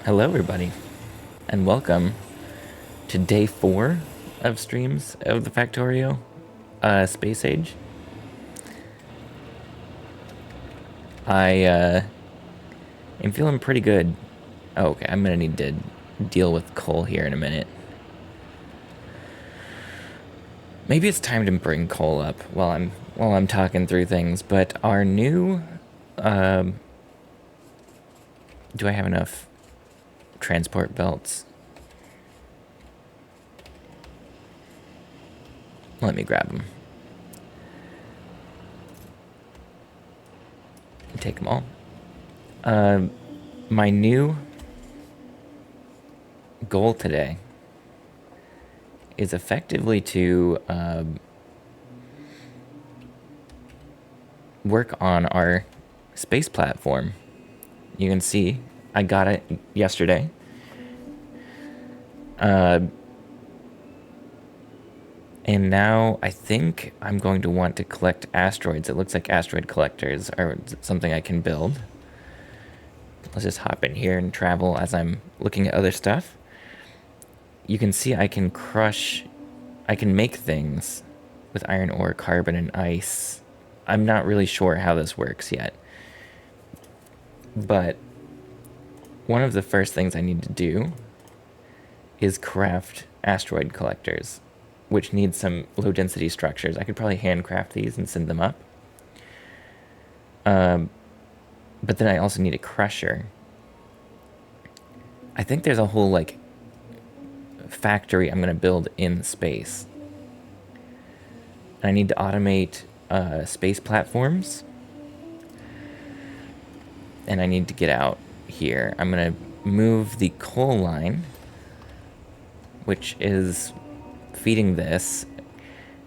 Hello, everybody, and welcome to day 4 of streams of the Factorio Space Age. I am feeling pretty good. Oh, okay, I'm gonna need to deal with coal here in a minute. Maybe it's time to bring coal up while I'm talking through things. But our new, do I have enough transport belts? Let me grab them. Take them all. My new goal today is effectively to work on our space platform. You can see I got it yesterday. And now I think I'm going to want to collect asteroids. It looks like asteroid collectors are something I can build. Let's just hop in here and travel as I'm looking at other stuff. You can see I can make things with iron ore, carbon, and ice. I'm not really sure how this works yet. But one of the first things I need to do is craft asteroid collectors, which need some low density structures. I could probably handcraft these and send them up. But then I also need a crusher. I think there's a whole factory I'm gonna build in space. I need to automate space platforms. And I need to get out here. I'm gonna move the coal line, which is feeding this.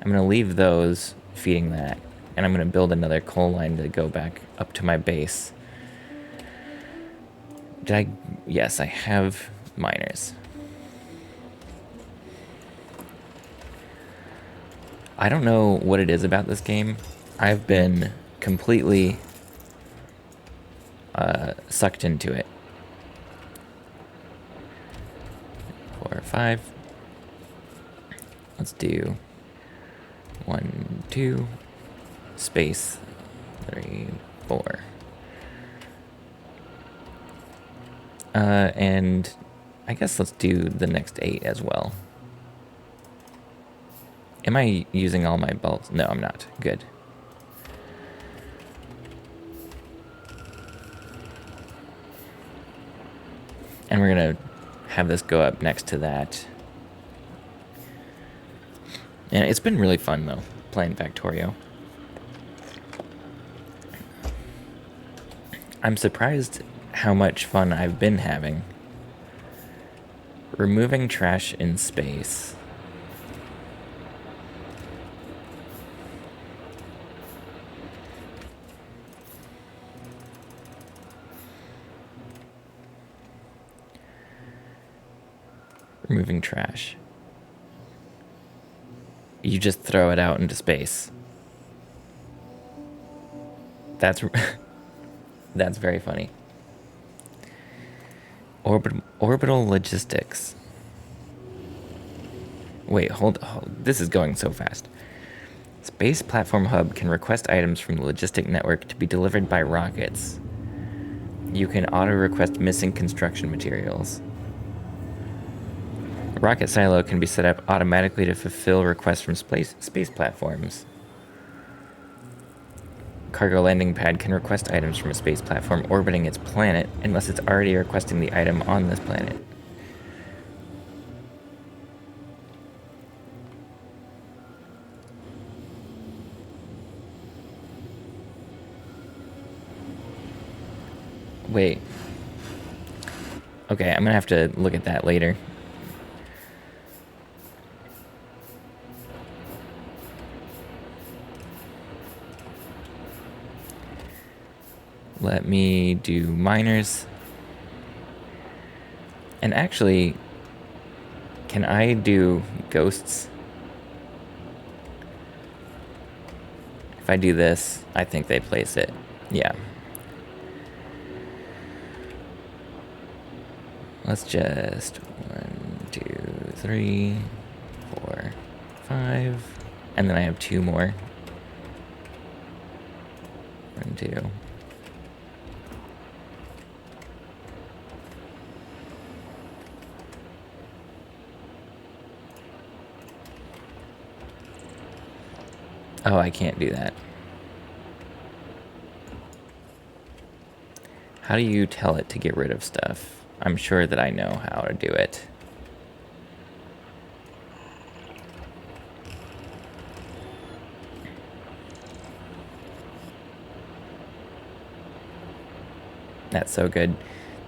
I'm gonna leave those feeding that, and I'm gonna build another coal line to go back up to my base. Yes, I have miners. I don't know what it is about this game. I've been completely sucked into it. 4 or 5. Let's do 1, 2, space 3, 4. And I guess let's do the next 8 as well. Am I using all my belts? No, I'm not. Good. And we're gonna have this go up next to that. And it's been really fun, though, playing Factorio. I'm surprised how much fun I've been having. Removing trash in space. Removing trash. You just throw it out into space. That's that's very funny. Orbital logistics. Wait, hold. This is going so fast. Space Platform Hub can request items from the logistic network to be delivered by rockets. You can auto-request missing construction materials. A rocket silo can be set up automatically to fulfill requests from space platforms. Cargo landing pad can request items from a space platform orbiting its planet unless it's already requesting the item on this planet. Wait. Okay, I'm gonna have to look at that later. Let me do miners. And actually, can I do ghosts? If I do this, I think they place it. Yeah. Let's just 1, 2, 3, 4, 5, and then I have 2 more. 1, 2. Oh, I can't do that. How do you tell it to get rid of stuff? I'm sure that I know how to do it. That's so good.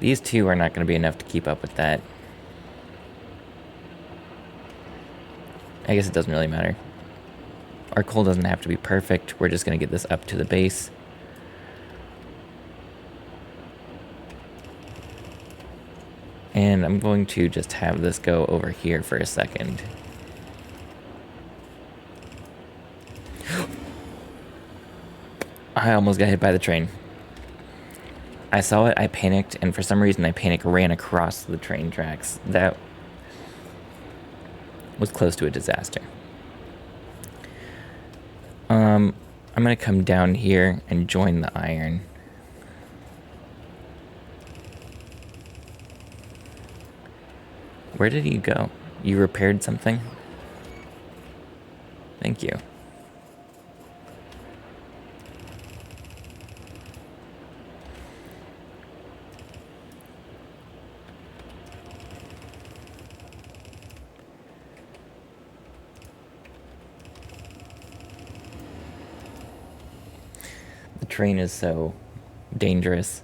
These 2 are not going to be enough to keep up with that. I guess it doesn't really matter. Our coal doesn't have to be perfect. We're just going to get this up to the base. And I'm going to just have this go over here for a second. I almost got hit by the train. I saw it, I panicked, and for some reason I ran across the train tracks. That was close to a disaster. I'm gonna come down here and join the iron. Where did you go? You repaired something? Thank you. The train is so dangerous.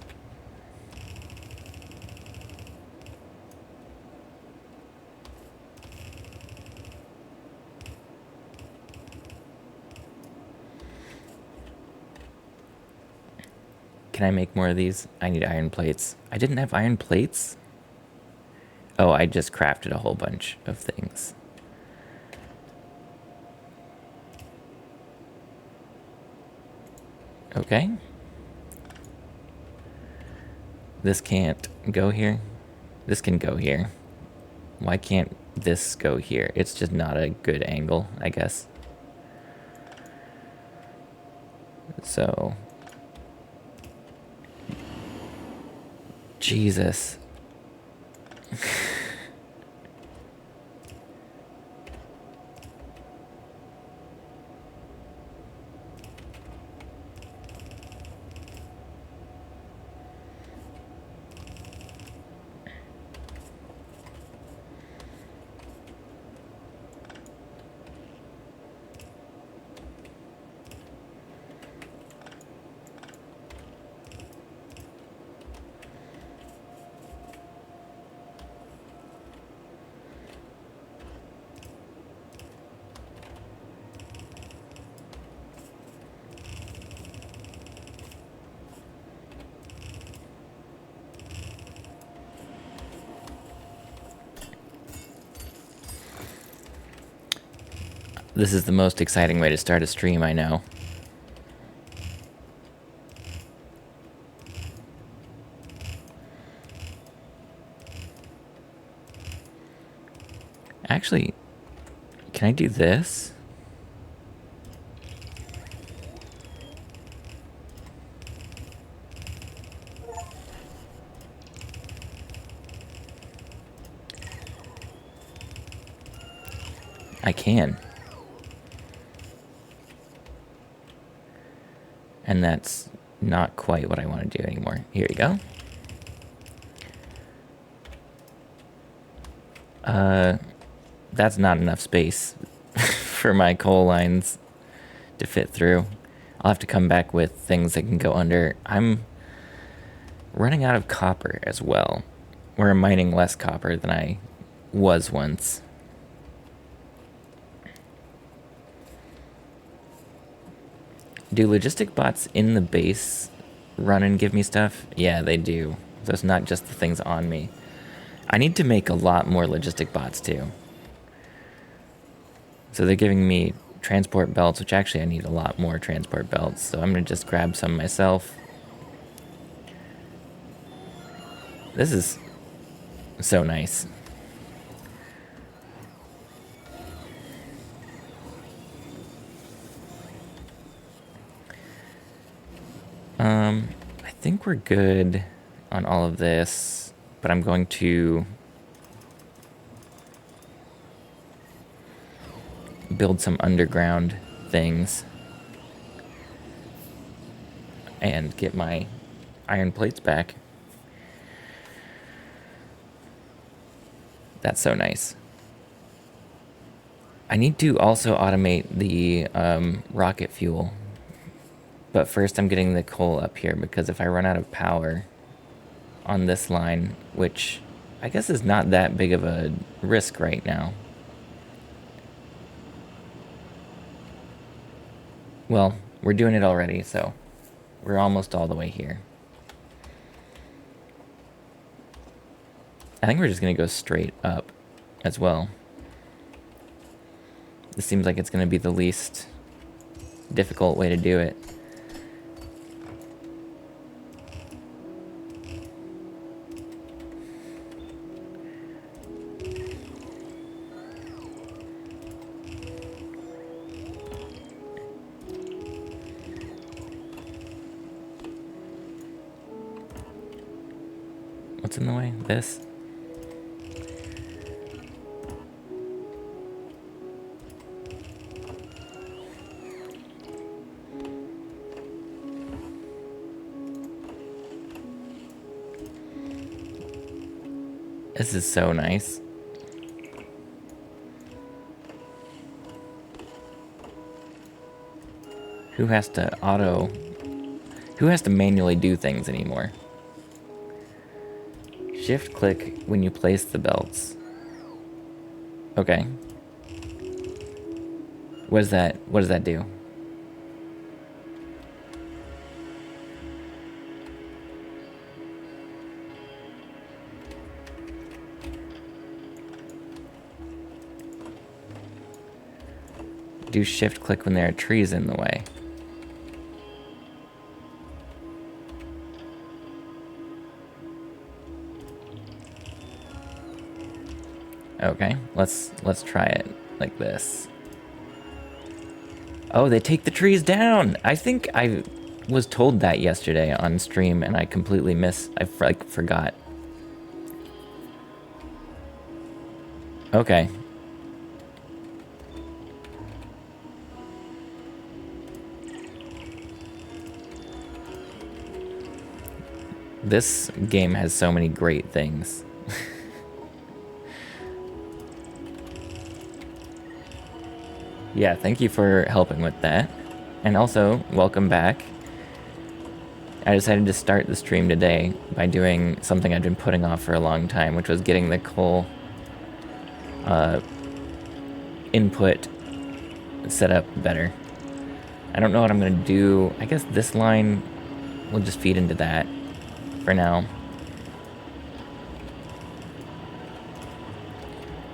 Can I make more of these? I need iron plates. I didn't have iron plates? Oh, I just crafted a whole bunch of things. Okay. This can't go here. This can go here. Why can't this go here? It's just not a good angle, I guess. So... Jesus. This is the most exciting way to start a stream, I know. Actually, can I do this? I can. And that's not quite what I want to do anymore. Here you go. That's not enough space for my coal lines to fit through. I'll have to come back with things that can go under. I'm running out of copper as well. We're mining less copper than I was once. Do logistic bots in the base run and give me stuff? Yeah, they do. So it's not just the things on me. I need to make a lot more logistic bots too. So they're giving me transport belts, which actually I need a lot more transport belts. So I'm going to just grab some myself. This So nice. I think we're good on all of this, but I'm going to build some underground things and get my iron plates back. That's so nice. I need to also automate the rocket fuel. But first I'm getting the coal up here because if I run out of power on this line, which I guess is not that big of a risk right now. Well, we're doing it already, so we're almost all the way here. I think we're just going to go straight up as well. This seems like it's going to be the least difficult way to do it. What's in the way? This? This is so nice. Who has to manually do things anymore? Shift click when you place the belts. Okay. What does that do? Do shift click when there are trees in the way. Okay, let's try it like this. Oh, they take the trees down. I think I was told that yesterday on stream and I completely forgot. Okay. This game has so many great things. Yeah, thank you for helping with that. And also, welcome back. I decided to start the stream today by doing something I've been putting off for a long time, which was getting the coal input set up better. I don't know what I'm going to do. I guess this line will just feed into that for now.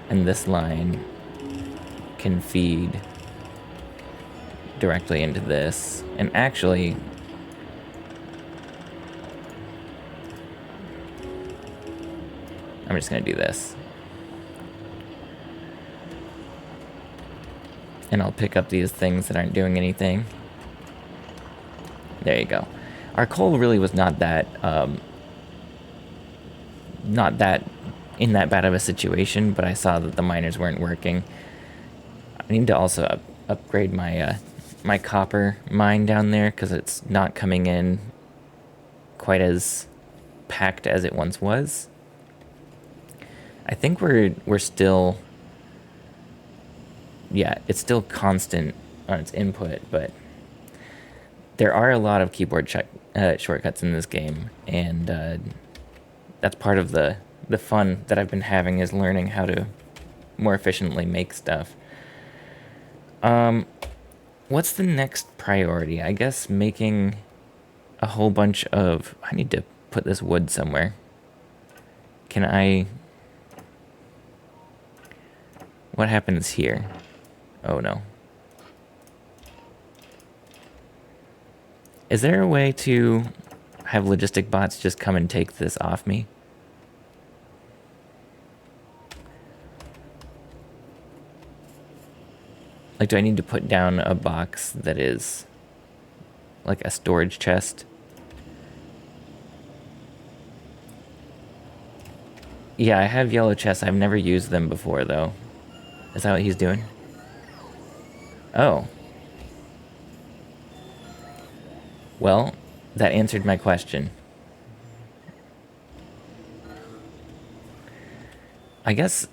And this line can feed directly into this. And actually, I'm just going to do this. And I'll pick up these things that aren't doing anything. There you go. Our coal really was not that in that bad of a situation, but I saw that the miners weren't working. I need to also upgrade my my copper mine down there because it's not coming in quite as packed as it once was. I think we're still, yeah, it's still constant on its input, but there are a lot of keyboard shortcuts in this game, and that's part of the fun that I've been having is learning how to more efficiently make stuff. What's the next priority? I guess making a whole bunch of... I need to put this wood somewhere. Can I... What happens here? Oh no. Is there a way to have logistic bots just come and take this off me? Like, do I need to put down a box that is like a storage chest? Yeah, I have yellow chests. I've never used them before, though. Is that what he's doing? Oh. Well, that answered my question. I guess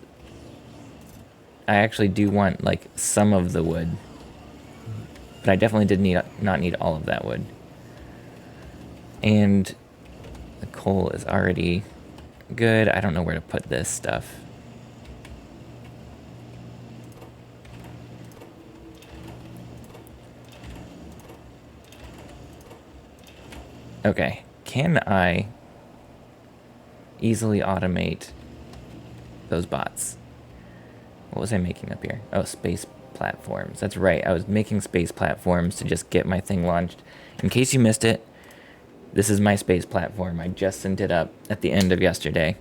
I actually do want, like, some of the wood. But I definitely did not need all of that wood. And the coal is already good. I don't know where to put this stuff. Okay. Can I easily automate those bots? What was I making up here? Oh, space platforms. That's right. I was making space platforms to just get my thing launched. In case you missed it, this is my space platform. I just sent it up at the end of yesterday.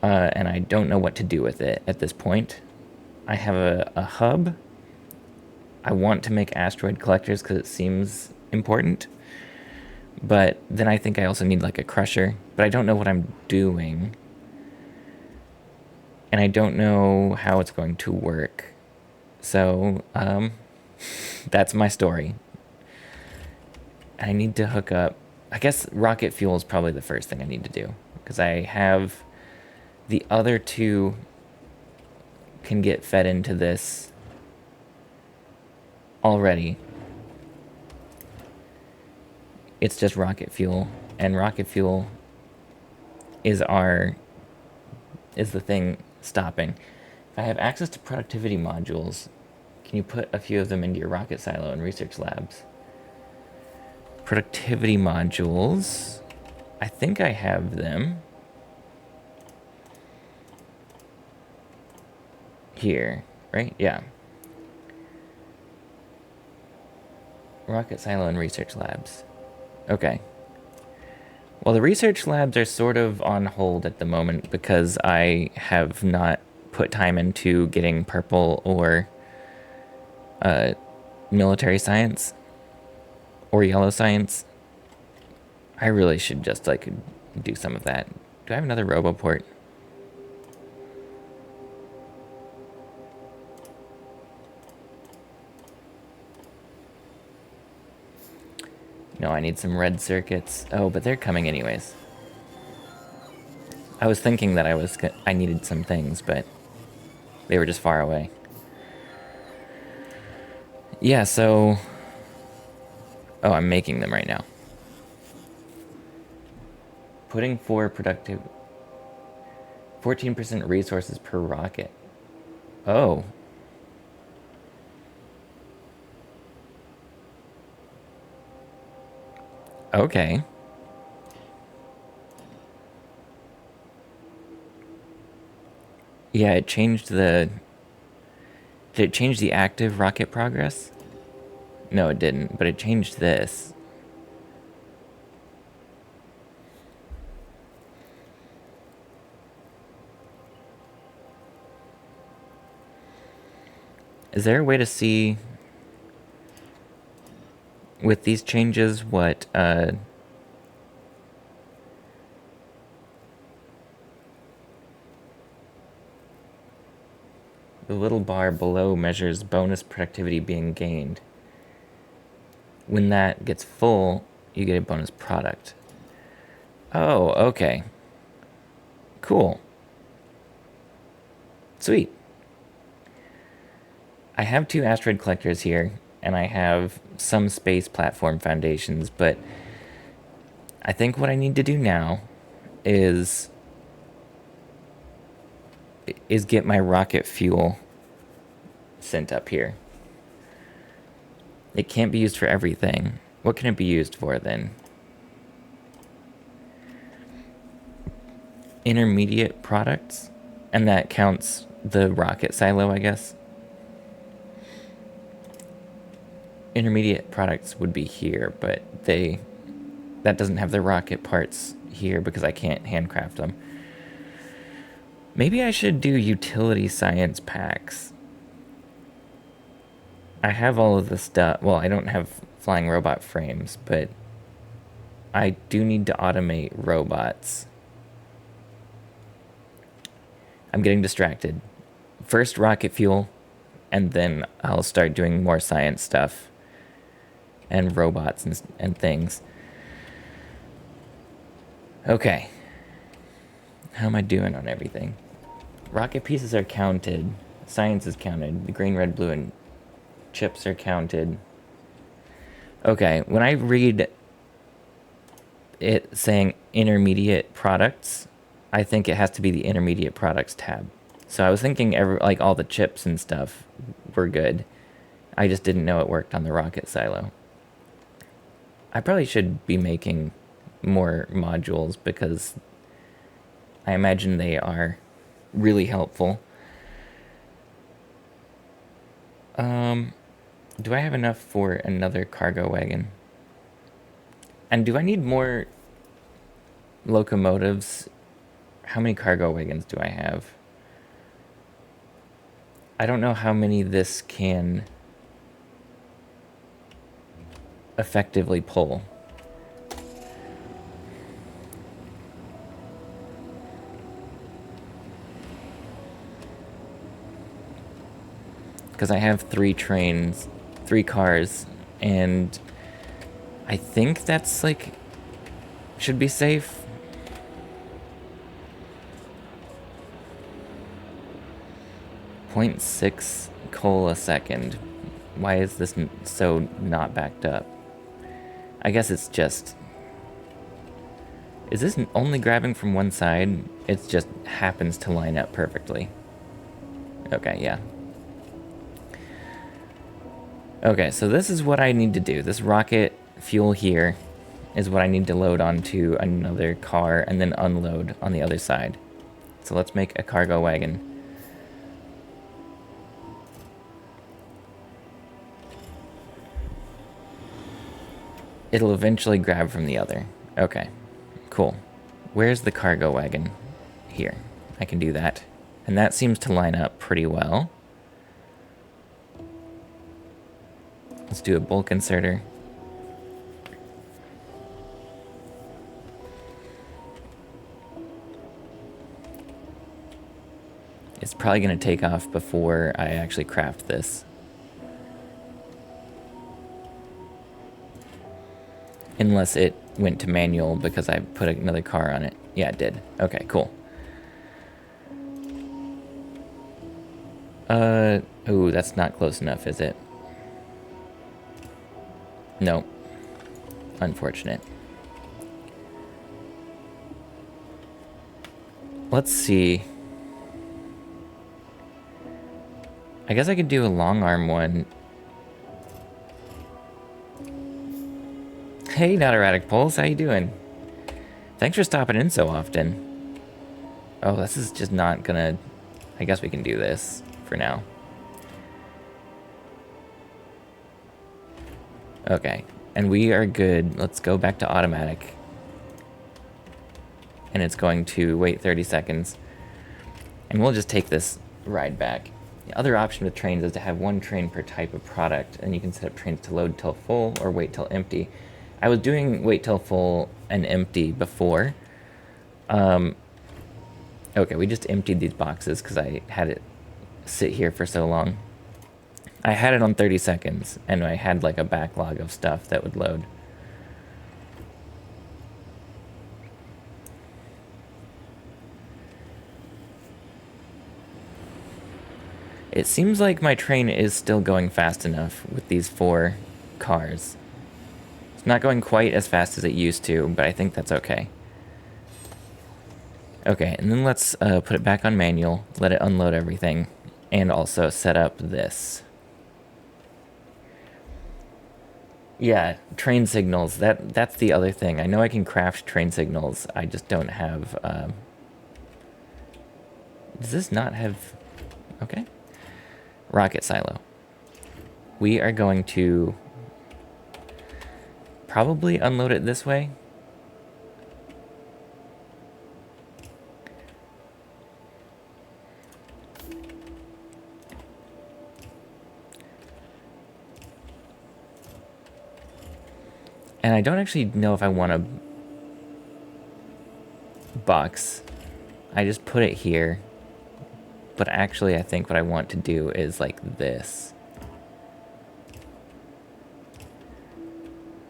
And I don't know what to do with it at this point. I have a hub. I want to make asteroid collectors because it seems important. But then I think I also need like a crusher. But I don't know what I'm doing. And I don't know how it's going to work. So, that's my story. I need to hook up. I guess rocket fuel is probably the first thing I need to do. Because I have the other two can get fed into this already. It's just rocket fuel. And rocket fuel is the thing stopping. If I have access to productivity modules, can you put a few of them into your rocket silo and research labs? Productivity modules. I think I have them. Here, right? Yeah. Rocket silo and research labs. Okay. Well, the research labs are sort of on hold at the moment because I have not put time into getting purple or military science or yellow science. I really should just like do some of that. Do I have another roboport? No, I need some red circuits. Oh, but they're coming anyways. I was thinking that I needed some things, but they were just far away. Yeah, so... Oh, I'm making them right now. Putting 14% resources per rocket. Oh. Okay. Yeah, it changed the... Did it change the active rocket progress? No, it didn't, but it changed this. Is there a way to see with these changes what the little bar below measures bonus productivity being gained? When that gets full, you get a bonus product. Oh, okay. Cool. Sweet. I have 2 asteroid collectors here, and I have some space platform foundations, but I think what I need to do now is get my rocket fuel sent up here. It can't be used for everything. What can it be used for then? Intermediate products? And that counts the rocket silo, I guess. Intermediate products would be here, but that doesn't have the rocket parts here because I can't handcraft them. Maybe I should do utility science packs. I have all of the stuff. Well, I don't have flying robot frames, but I do need to automate robots. I'm getting distracted. First rocket fuel, and then I'll start doing more science stuff and robots and things. Okay. How am I doing on everything? Rocket pieces are counted. Science is counted. The green, red, blue, and chips are counted. Okay, when I read it saying intermediate products, I think it has to be the intermediate products tab. So I was thinking like all the chips and stuff were good. I just didn't know it worked on the rocket silo. I probably should be making more modules because I imagine they are really helpful. Do I have enough for another cargo wagon? And do I need more locomotives? How many cargo wagons do I have? I don't know how many this can effectively pull. Because I have 3 trains, 3 cars, and I think that's like, should be safe. .6 coal a second. Why is this so not backed up? I guess it's just... Is this only grabbing from one side? It just happens to line up perfectly. Okay, yeah. Okay, so this is what I need to do. This rocket fuel here is what I need to load onto another car and then unload on the other side. So let's make a cargo wagon. It'll eventually grab from the other. Okay, cool. Where's the cargo wagon? Here. I can do that. And that seems to line up pretty well. Let's do a bulk inserter. It's probably going to take off before I actually craft this. Unless it went to manual because I put another car on it. Yeah, it did. Okay, cool. Oh, that's not close enough, is it? No. Unfortunate. Let's see. I guess I could do a long arm one. Hey, Not Erratic Pulse, how you doing? Thanks for stopping in so often. Oh, this is just not gonna... I guess we can do this for now. Okay, and we are good. Let's go back to automatic. And it's going to wait 30 seconds. And we'll just take this ride back. The other option with trains is to have 1 train per type of product, and you can set up trains to load till full or wait till empty. I was doing wait till full and empty before. Okay, we just emptied these boxes because I had it sit here for so long. I had it on 30 seconds, and I had like a backlog of stuff that would load. It seems like my train is still going fast enough with these 4 cars. It's not going quite as fast as it used to, but I think that's okay. Okay, and then let's put it back on manual, let it unload everything, and also set up this. Yeah, train signals, that's the other thing. I know I can craft train signals, I just don't have... Does this not have... Okay. Rocket silo. We are going to probably unload it this way. And I don't actually know if I want a box. I just put it here. But actually, I think what I want to do is like this.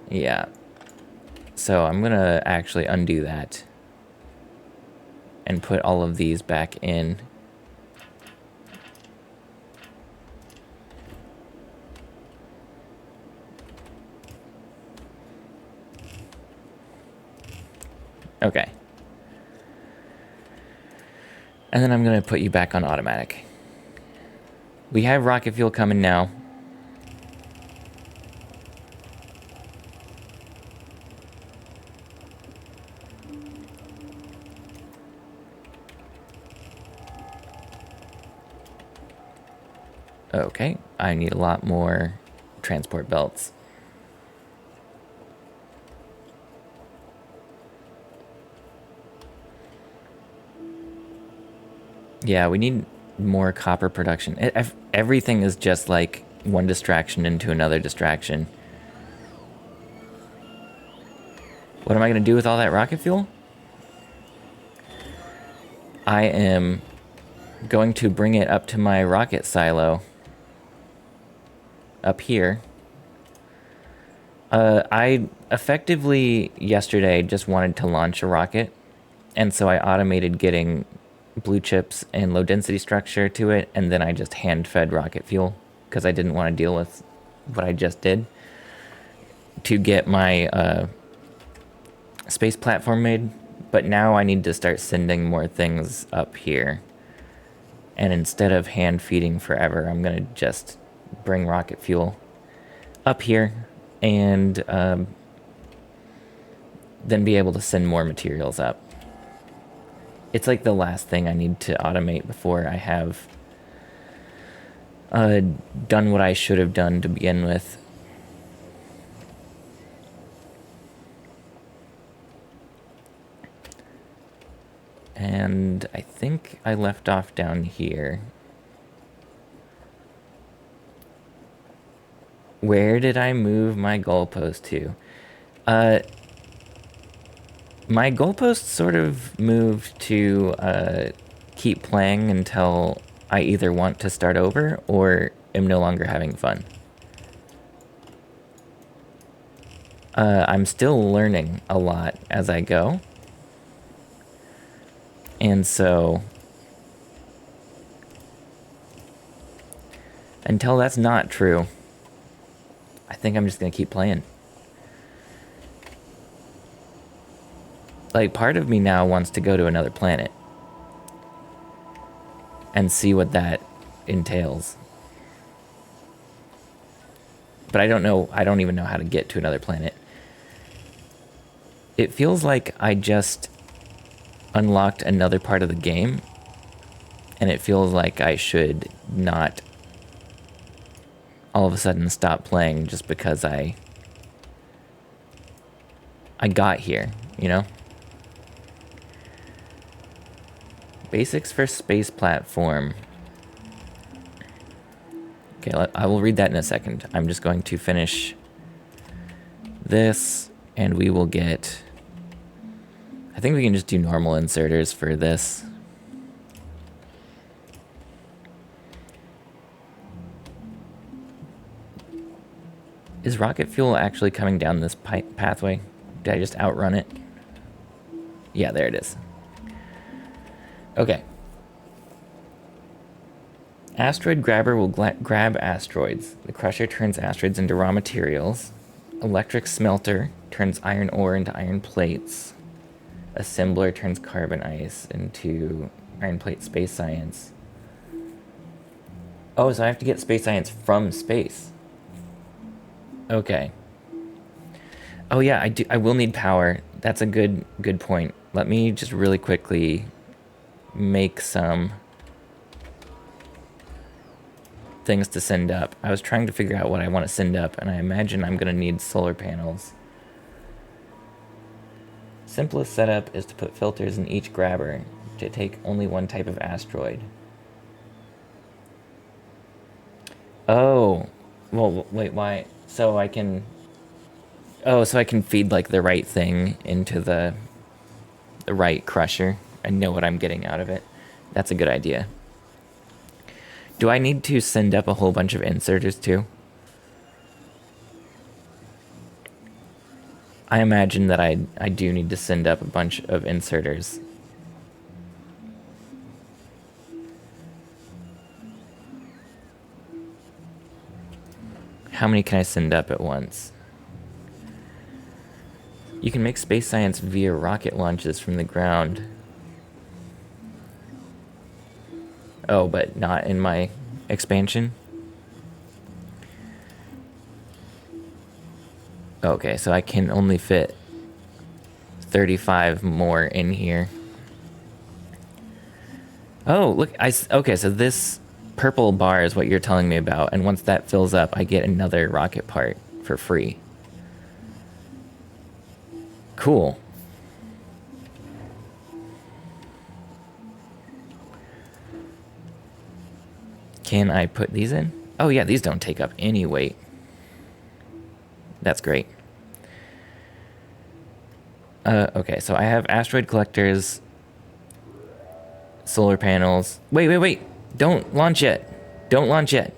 Yeah. So I'm gonna actually undo that and put all of these back in. Okay. And then I'm gonna put you back on automatic. We have rocket fuel coming now. Okay, I need a lot more transport belts. Yeah, we need more copper production. Everything is just like one distraction into another distraction. What am I going to do with all that rocket fuel? I am going to bring it up to my rocket silo up here. I effectively yesterday just wanted to launch a rocket, and so I automated getting blue chips and low density structure to it, and then I just hand fed rocket fuel because I didn't want to deal with what I just did to get my space platform made. But now I need to start sending more things up here. And instead of hand feeding forever, I'm going to just bring rocket fuel up here and then be able to send more materials up. It's like the last thing I need to automate before I have done what I should have done to begin with. And I think I left off down here. Where did I move my goalpost to? My goalpost sort of moved to keep playing until I either want to start over or am no longer having fun. I'm still learning a lot as I go. And so, until that's not true, I think I'm just going to keep playing. Like, part of me now wants to go to another planet and see what that entails. But I don't know, I don't even know how to get to another planet. It feels like I just unlocked another part of the game, and it feels like I should not all of a sudden stop playing just because I got here, you know? Basics for space platform. Okay, I will read that in a second. I'm just going to finish this, and we will get... I think we can just do normal inserters for this. Is rocket fuel actually coming down this pathway? Did I just outrun it? Yeah, there it is. Okay. Asteroid grabber will grab asteroids. The crusher turns asteroids into raw materials. Electric smelter turns iron ore into iron plates. Assembler turns carbon ice into iron plate space science. Oh, so I have to get space science from space. Okay. Oh yeah, I will need power. That's a good point. Let me just really quickly make some things to send up. I was trying to figure out what I want to send up, and I imagine I'm going to need solar panels. Simplest setup is to put filters in each grabber to take only one type of asteroid. Oh, well, wait, why? So I can... Oh, so I can feed like the right thing into the right crusher and know what I'm getting out of it. That's a good idea. Do I need to send up a whole bunch of inserters too? I imagine that I do need to send up a bunch of inserters. How many can I send up at once? You can make space science via rocket launches from the ground. Oh, but not in my expansion? Okay, so I can only fit 35 more in here. Oh, look, okay, so this purple bar is what you're telling me about, and once that fills up, I get another rocket part for free. Cool. Can I put these in? Oh yeah, these don't take up any weight. That's great. Okay, so I have asteroid collectors, solar panels. Wait. Don't launch yet. Don't launch yet.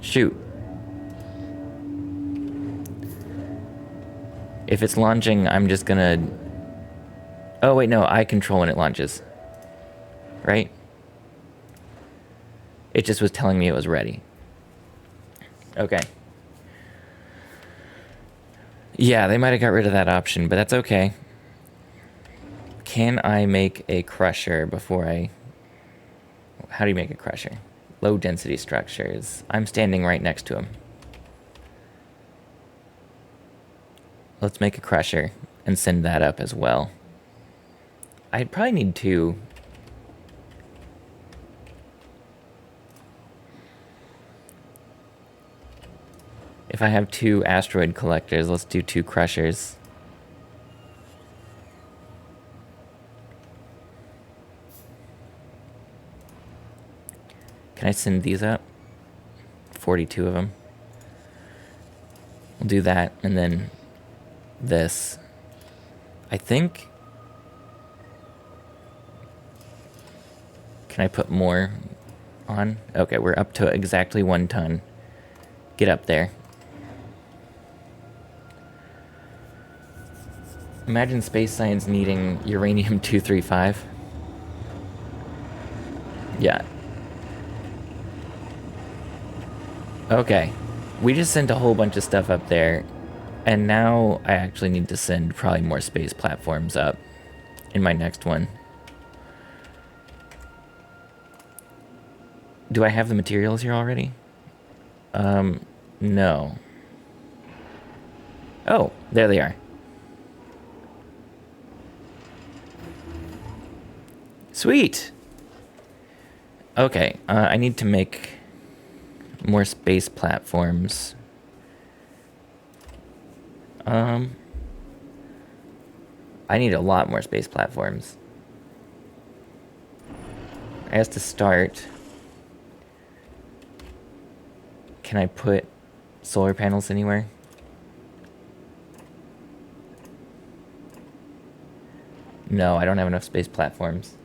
Shoot. If it's launching, I'm just gonna... Oh, wait, no, I control when it launches. Right? It just was telling me it was ready. Okay. Yeah, they might have got rid of that option, but that's okay. Can I make a crusher before I... How do you make a crusher? Low density structures. I'm standing right next to them. Let's make a crusher and send that up as well. I'd probably need two. If I have two asteroid collectors, let's do two crushers. Can I send these up? 42 of them. We'll do that, and then this. I think... Can I put more on? Okay, we're up to exactly 1 ton. Get up there. Imagine space science needing uranium-235. Yeah. Okay. We just sent a whole bunch of stuff up there, and now I actually need to send probably more space platforms up in my next one. Do I have the materials here already? No. Oh, there they are. Sweet! Okay, I need to make more space platforms. I need a lot more space platforms. As to start, can I put solar panels anywhere? No, I don't have enough space platforms.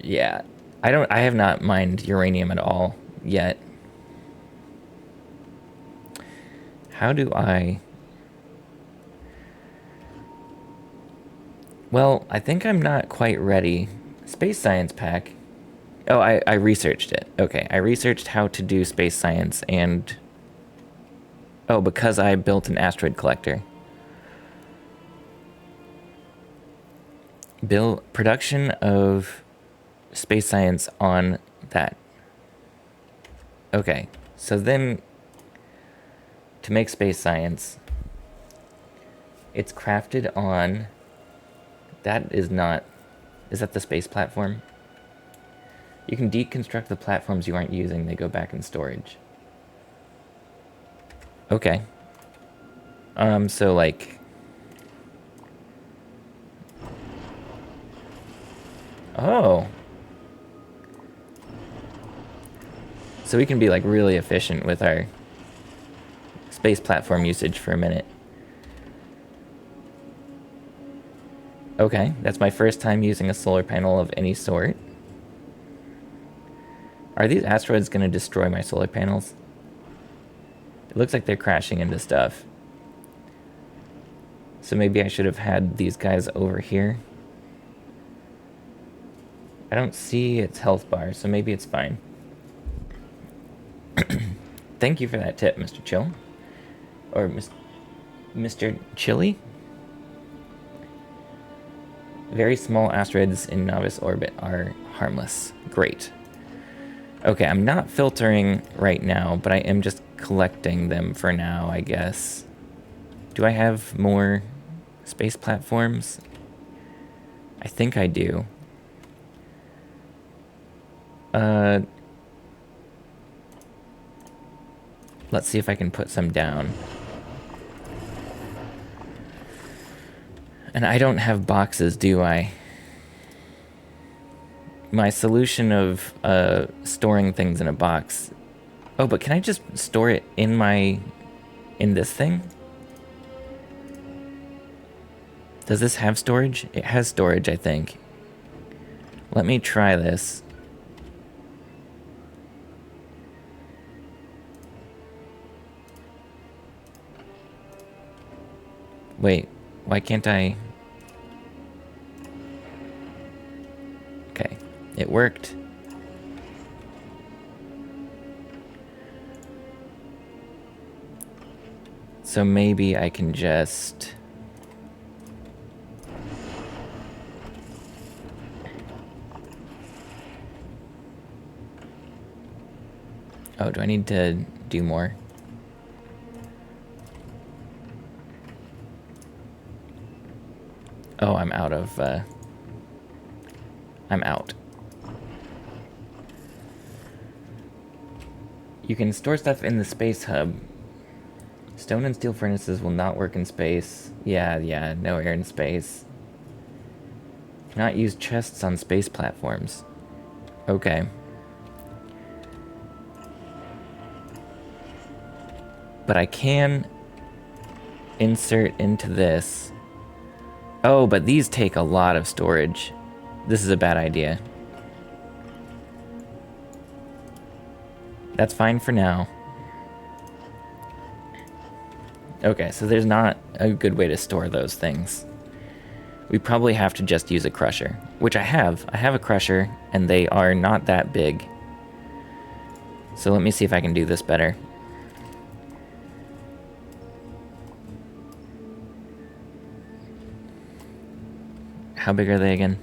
Yeah, I have not mined uranium at all yet. How do I... Well, I think I'm not quite ready. Space science pack. Oh, I researched it. Okay, I researched how to do space science and... Oh, because I built an asteroid collector. Build production of space science on that. Okay, so then to make space science, it's crafted on... That is not... Is that the space platform? You can deconstruct the platforms you aren't using. They go back in storage. Okay. So like... Oh, So we can be like really efficient with our space platform usage for a minute. Okay, that's my first time using a solar panel of any sort. Are these asteroids going to destroy my solar panels? It looks like they're crashing into stuff. So maybe I should have had these guys over here. I don't see its health bar, so maybe it's fine. Thank you for that tip, Mr. Chill. Or Mr. Chili? Very small asteroids in novice orbit are harmless. Great. Okay, I'm not filtering right now, but I am just collecting them for now, I guess. Do I have more space platforms? I think I do. Let's see if I can put some down. And I don't have boxes, do I? My solution of storing things in a box. Oh, but can I just store it in this thing? Does this have storage? It has storage, I think. Let me try this. Wait, why can't I? Okay, it worked. So maybe I can just... Oh, do I need to do more? Oh, I'm out of... I'm out. You can store stuff in the space hub. Stone and steel furnaces will not work in space. Yeah, no air in space. Cannot use chests on space platforms. Okay. But I can insert into this. Oh, but these take a lot of storage. This is a bad idea. That's fine for now. Okay, so there's not a good way to store those things. We probably have to just use a crusher, which I have. I have a crusher, and they are not that big. So let me see if I can do this better. How big are they again?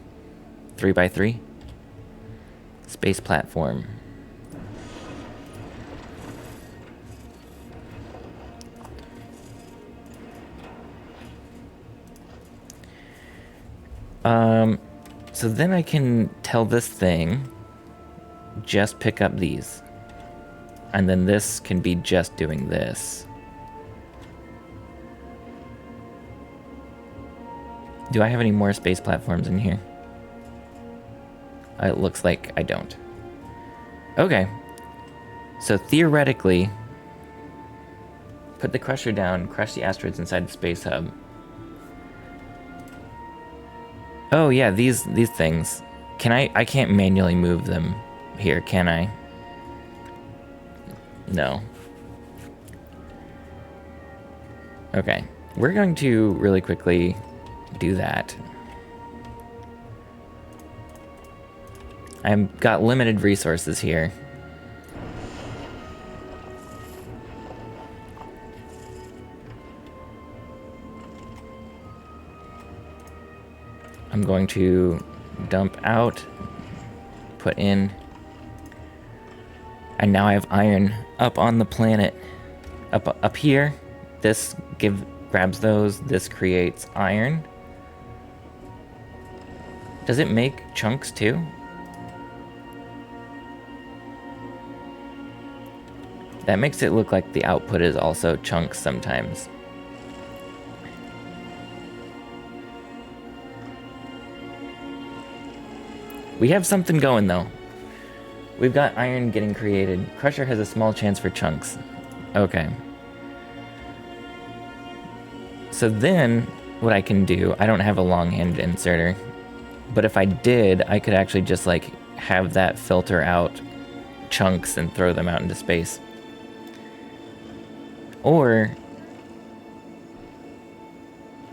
3x3? Space platform. So then I can tell this thing, just pick up these. And then this can be just doing this. Do I have any more space platforms in here? It looks like I don't. Okay. So theoretically, put the crusher down, crush the asteroids inside the space hub. Oh yeah, these things. Can I can't manually move them here, can I? No. Okay. We're going to really quickly do that. I've got limited resources here. I'm going to dump out, put in, and now I have iron up on the planet. Up here, this grabs those, this creates iron. Does it make chunks too? That makes it look like the output is also chunks sometimes. We have something going though. We've got iron getting created. Crusher has a small chance for chunks. Okay. So then, what I can do, I don't have a long-handed inserter, but if I did, I could actually just like have that filter out chunks and throw them out into space. Or,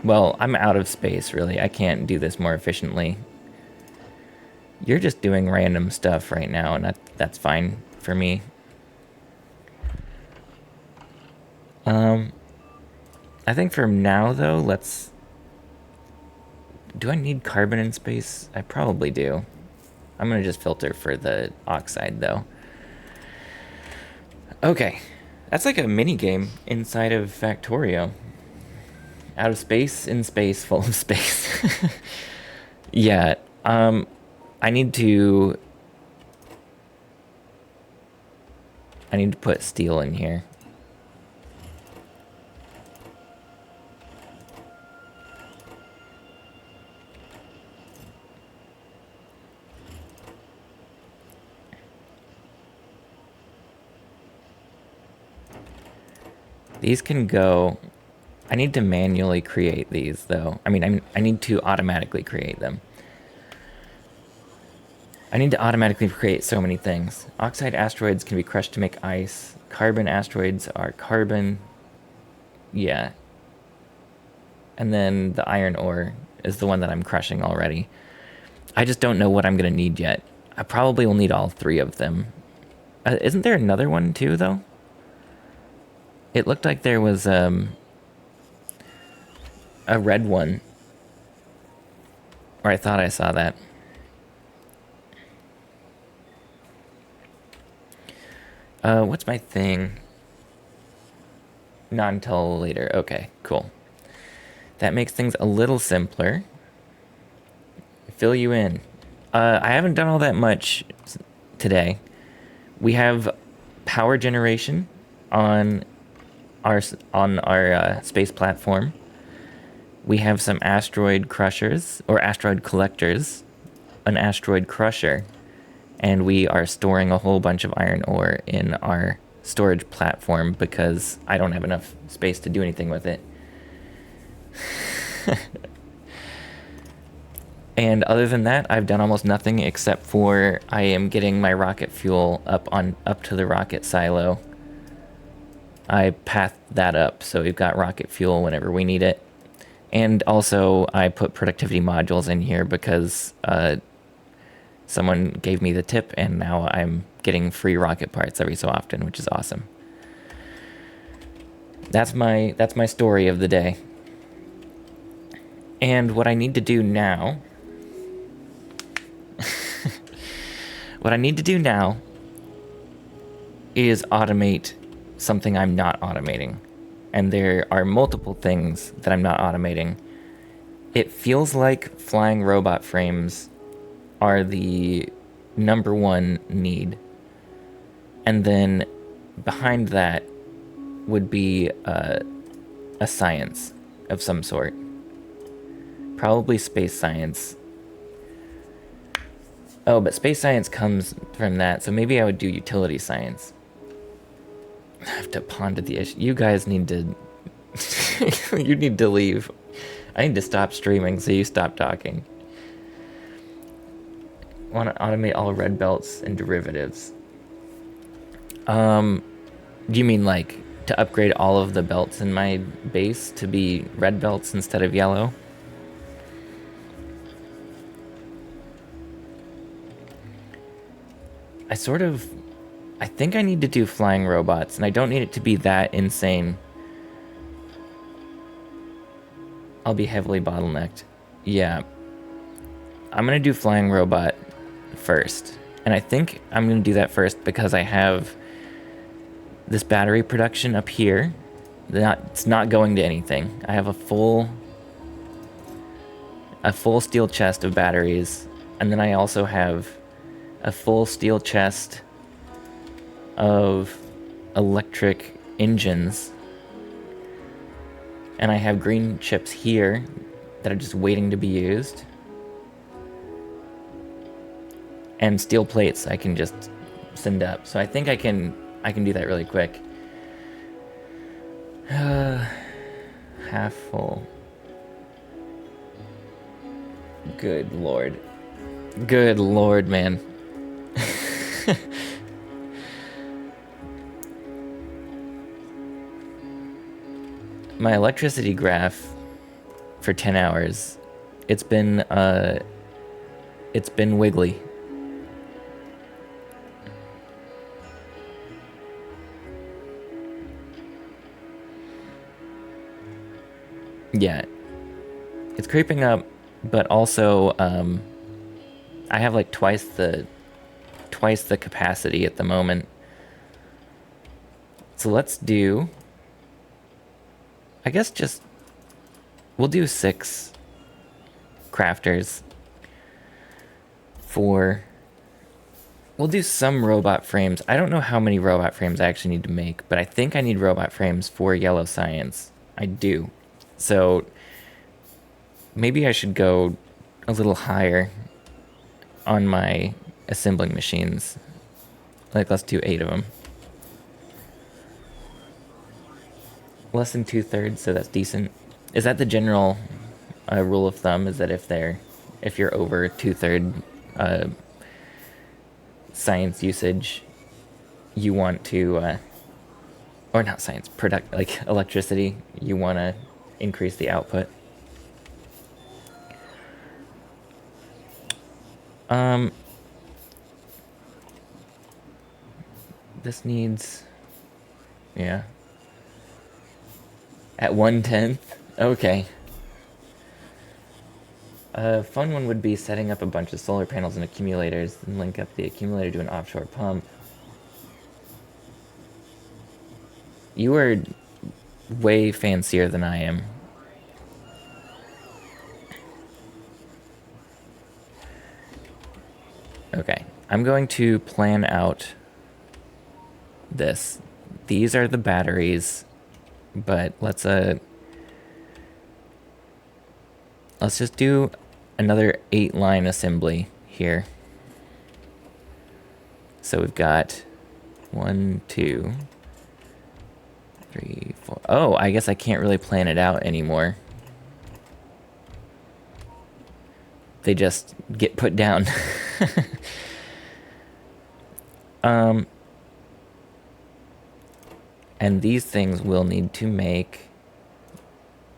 well, I'm out of space, really. I can't do this more efficiently. You're just doing random stuff right now, and that's fine for me. I think for now, though, let's... Do I need carbon in space? I probably do. I'm gonna just filter for the oxide, though. Okay. That's like a mini game inside of Factorio. Out of space, in space, full of space. Yeah, I need to put steel in here. These can go... I need to manually create these, though. I mean, I need to automatically create them. I need to automatically create so many things. Oxide asteroids can be crushed to make ice. Carbon asteroids are carbon. Yeah. And then the iron ore is the one that I'm crushing already. I just don't know what I'm going to need yet. I probably will need all three of them. Isn't there another one too, though? It looked like there was a red one. Or I thought I saw that. What's my thing? Not until later. Okay, cool. That makes things a little simpler. Fill you in. I haven't done all that much today. We have power generation on our space platform. We have some asteroid crushers, or asteroid collectors, an asteroid crusher, and we are storing a whole bunch of iron ore in our storage platform because I don't have enough space to do anything with it. And other than that, I've done almost nothing except for I am getting my rocket fuel up to the rocket silo. I pathed that up, so we've got rocket fuel whenever we need it. And also, I put productivity modules in here because someone gave me the tip, and now I'm getting free rocket parts every so often, which is awesome. That's my story of the day. And what I need to do now... what I need to do now is automate something I'm not automating. And there are multiple things that I'm not automating. It feels like flying robot frames are the number one need. And then behind that would be a science of some sort. Probably space science. Oh, but space science comes from that, so maybe I would do utility science. I have to ponder the issue. You guys need to... you need to leave. I need to stop streaming so you stop talking. I want to automate all red belts and derivatives. Do you mean like to upgrade all of the belts in my base to be red belts instead of yellow? I think I need to do flying robots, and I don't need it to be that insane. I'll be heavily bottlenecked. Yeah. I'm gonna do flying robot first. And I think I'm gonna do that first because I have this battery production up here. It's not going to anything. I have a full steel chest of batteries, and then I also have a full steel chest of electric engines. And I have green chips here that are just waiting to be used. And steel plates I can just send up. So I think I can do that really quick. Half full. Good lord. Good lord, man. My electricity graph for 10 hours, it's been wiggly. Yeah. It's creeping up, but also I have like twice the capacity at the moment. So let's do, I guess just, we'll do 6 crafters for, we'll do some robot frames. I don't know how many robot frames I actually need to make, but I think I need robot frames for yellow science. I do. So maybe I should go a little higher on my assembling machines. Like, let's do 8 of them. Less than 2/3, so that's decent. Is that the general rule of thumb? Is that if you're over 2/3 science usage, you want to, or not science, like electricity, you want to increase the output? This needs, yeah. At 1/10? Okay. A fun one would be setting up a bunch of solar panels and accumulators and link up the accumulator to an offshore pump. You are way fancier than I am. Okay, I'm going to plan out this. These are the batteries, but let's just do another 8-line assembly here. So we've got 1, 2, 3, 4. Oh, I guess I can't really plan it out anymore. They just get put down. And these things will need to make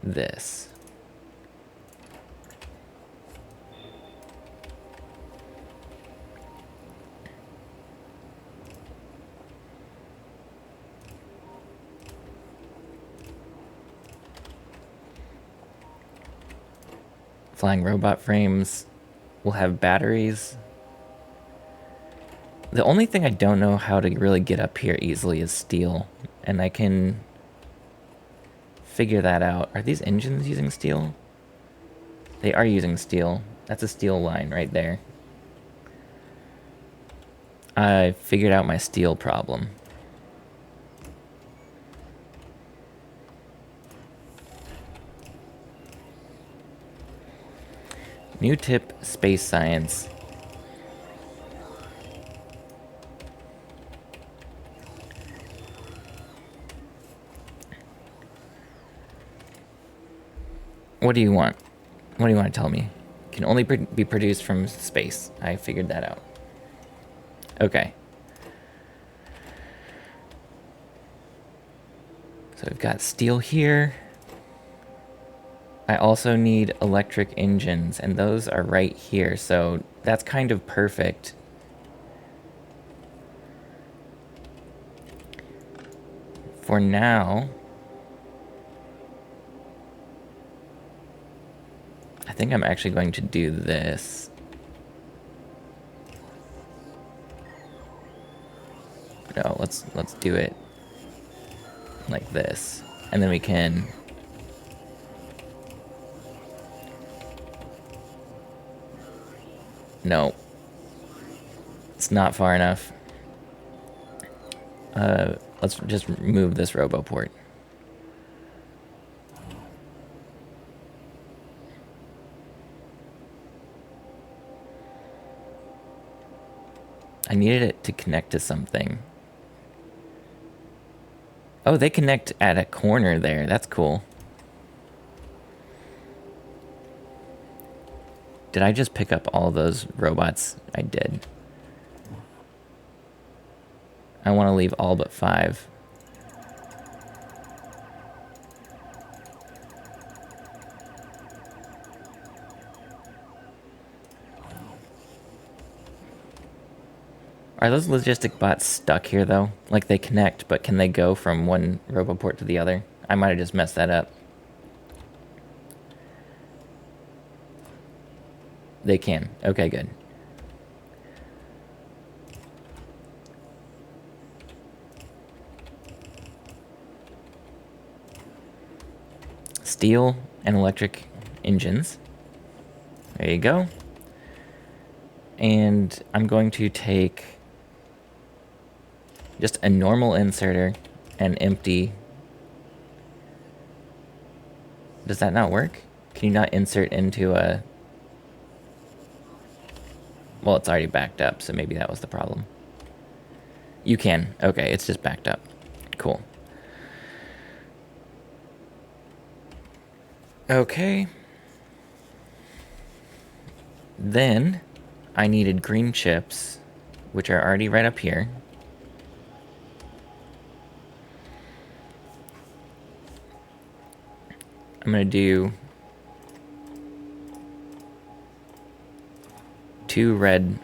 this. Flying robot frames will have batteries. The only thing I don't know how to really get up here easily is steel, and I can figure that out. Are these engines using steel? They are using steel. That's a steel line right there. I figured out my steel problem. New tip, space science. What do you want? What do you want to tell me? Can only be produced from space. I figured that out. Okay. So we've got steel here. I also need electric engines, and those are right here, so that's kind of perfect. For now, I think I'm actually going to do this. No, let's do it like this, and then we can no, it's not far enough. Let's just remove this RoboPort. I needed it to connect to something. Oh, they connect at a corner there. That's cool. Did I just pick up all those robots? I did. I want to leave all but 5. Are those logistic bots stuck here, though? Like, they connect, but can they go from one roboport to the other? I might have just messed that up. They can. Okay, good. Steel and electric engines. There you go. And I'm going to take just a normal inserter and empty. Does that not work? Can you not insert into a... Well, it's already backed up, so maybe that was the problem. You can. Okay, it's just backed up. Cool. Okay. Then I needed green chips, which are already right up here. I'm going to do 2 red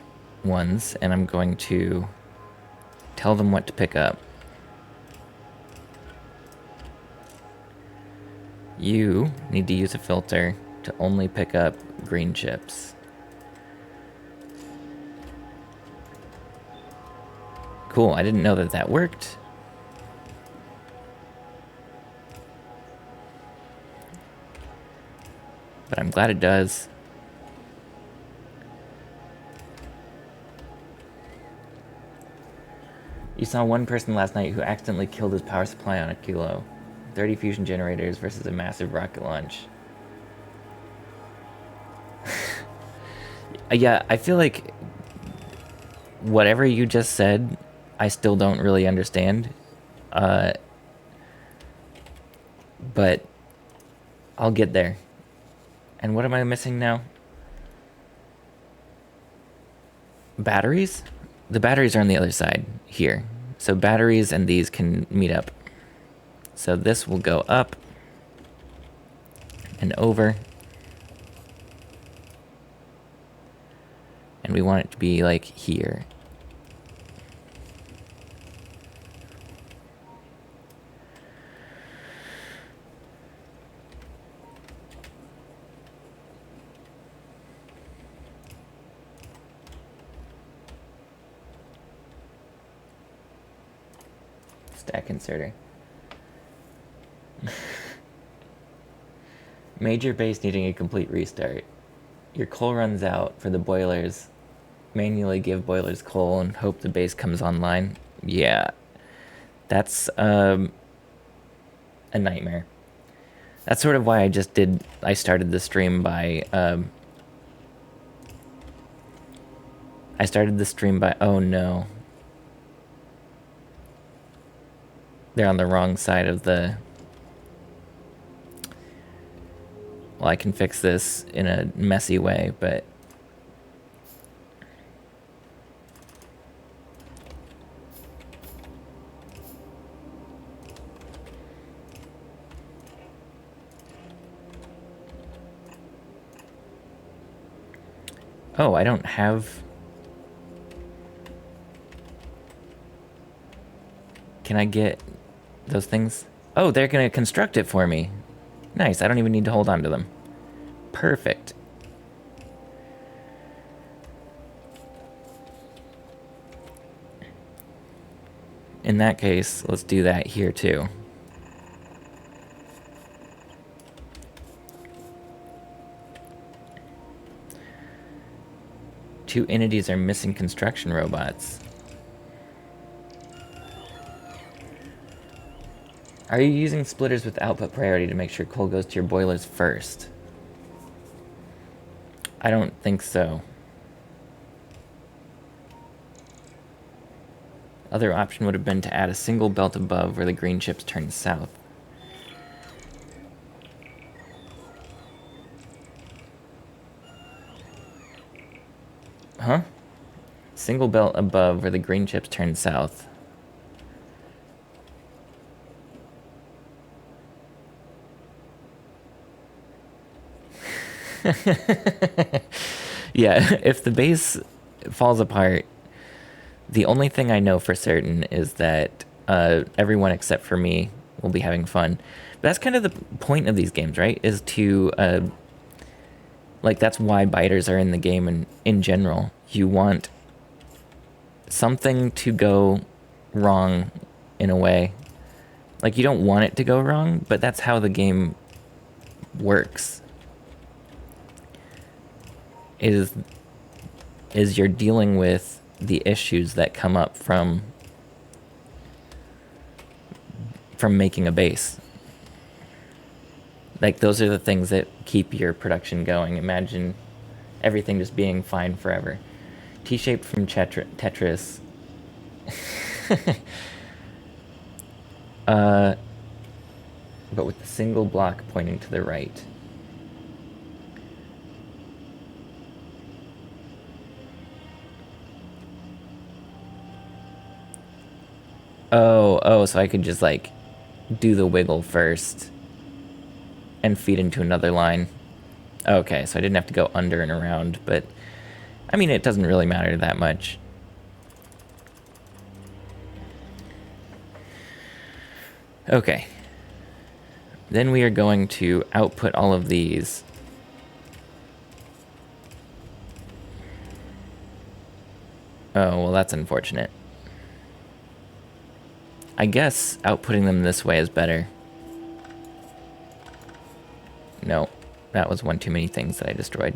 ones, and I'm going to tell them what to pick up. You need to use a filter to only pick up green chips. Cool, I didn't know that that worked. But I'm glad it does. You saw one person last night who accidentally killed his power supply on a kilo. 30 fusion generators versus a massive rocket launch. Yeah, I feel like whatever you just said, I still don't really understand. But I'll get there. And what am I missing now? Batteries? The batteries are on the other side here. So batteries and these can meet up. So this will go up and over. And we want it to be like here. Stack inserter. Major base needing a complete restart. Your coal runs out for the boilers. Manually give boilers coal and hope the base comes online. Yeah. That's a nightmare. That's sort of why I started the stream by oh no. They're on the wrong side of the... Well, I can fix this in a messy way, but... Oh, I don't have... Can I get those things? Oh, they're gonna construct it for me. Nice, I don't even need to hold on to them. Perfect. In that case, let's do that here too. Two entities are missing construction robots. Are you using splitters with output priority to make sure coal goes to your boilers first? I don't think so. Other option would have been to add a single belt above where the green chips turn south. Huh? Single belt above where the green chips turn south. Yeah, if the base falls apart, the only thing I know for certain is that everyone except for me will be having fun. But that's kind of the point of these games, right? Is to like that's why biters are in the game and in general. You want something to go wrong in a way. Like you don't want it to go wrong, but that's how the game works. Is you're dealing with the issues that come up from making a base. Like those are the things that keep your production going. Imagine everything just being fine forever. T-shaped from Tetris. But with a single block pointing to the right. Oh, so I could just like do the wiggle first and feed into another line. Okay, so I didn't have to go under and around, but I mean, it doesn't really matter that much. Okay. Then we are going to output all of these. Oh, well, that's unfortunate. I guess outputting them this way is better. No, that was one too many things that I destroyed.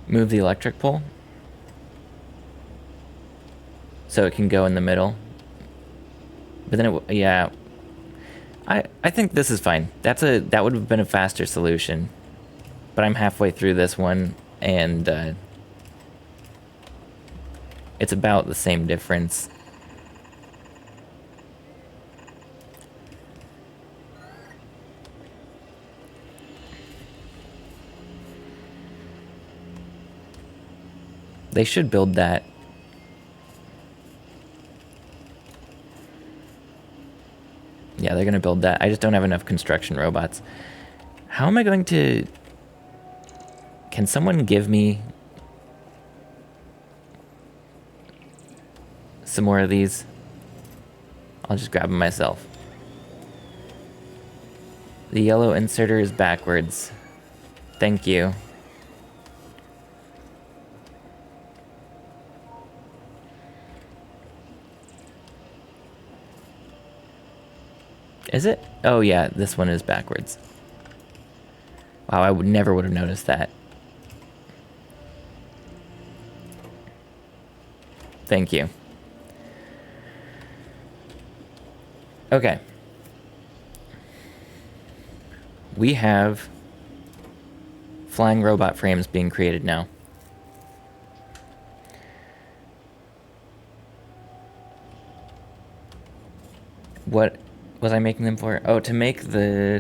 Move the electric pole so it can go in the middle. But then yeah. I think this is fine. That would have been a faster solution. But I'm halfway through this one and it's about the same difference. They should build that. Yeah, they're going to build that. I just don't have enough construction robots. How am I going to... Can someone give me some more of these? I'll just grab them myself. The yellow inserter is backwards. Thank you. Is it? Oh yeah, this one is backwards. Wow, I never would have noticed that. Thank you. Okay. We have flying robot frames being created now. What was I making them for? Oh, to make these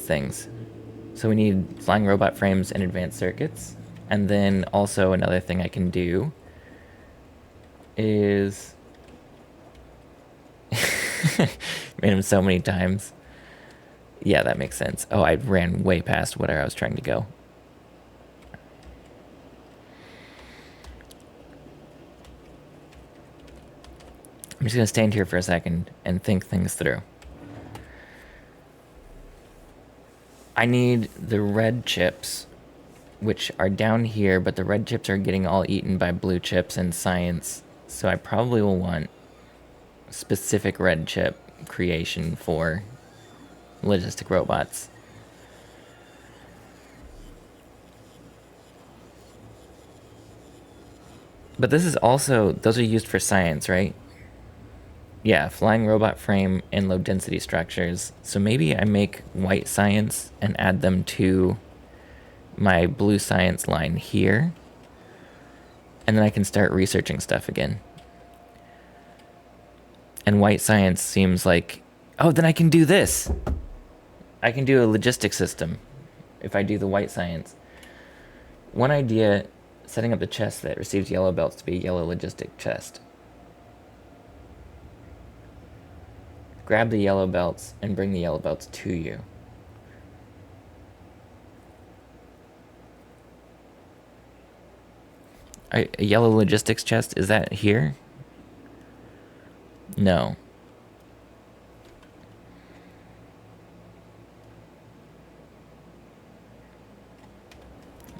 things. So we need flying robot frames and advanced circuits. And then also another thing I can do is... Made them so many times. Yeah, that makes sense. Oh, I ran way past where I was trying to go. I'm just going to stand here for a second and think things through. I need the red chips, which are down here, but the red chips are getting all eaten by blue chips and science. So I probably will want specific red chip creation for logistic robots. But this is also, those are used for science, right? Yeah, flying robot frame and low density structures. So maybe I make white science and add them to my blue science line here. And then I can start researching stuff again. And white science seems like, oh, then I can do this. I can do a logistics system if I do the white science. One idea, setting up the chest that receives yellow belts to be a yellow logistic chest. Grab the yellow belts and bring the yellow belts to you. A yellow logistics chest, is that here? No.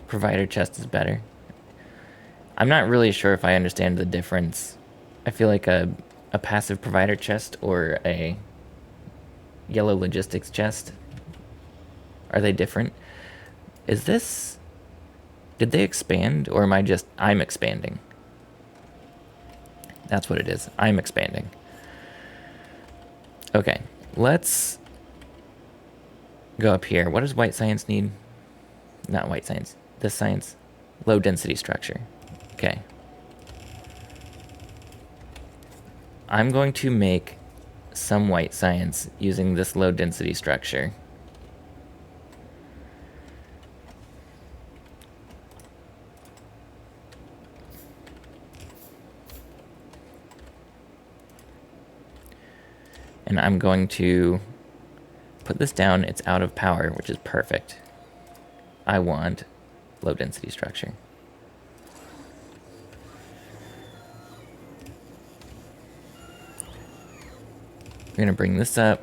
Provider chest is better. I'm not really sure if I understand the difference. I feel like a passive provider chest or a yellow logistics chest, are they different? Is this... Did they expand, or am I'm expanding? That's what it is. I'm expanding. Okay, let's go up here. What does white science need? Not white science. This science. Low density structure. Okay. I'm going to make some white science using this low density structure. And I'm going to put this down. It's out of power, which is perfect. I want low density structure. We're going to bring this up.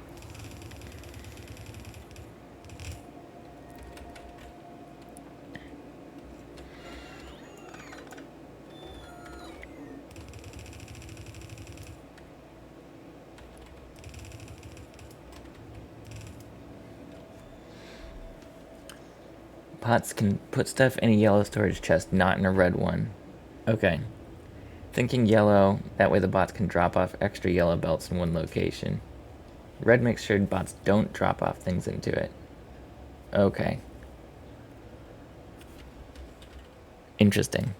Pots can put stuff in a yellow storage chest, not in a red one. Okay. Thinking yellow, that way the bots can drop off extra yellow belts in one location. Red makes sure bots don't drop off things into it. Okay. Interesting.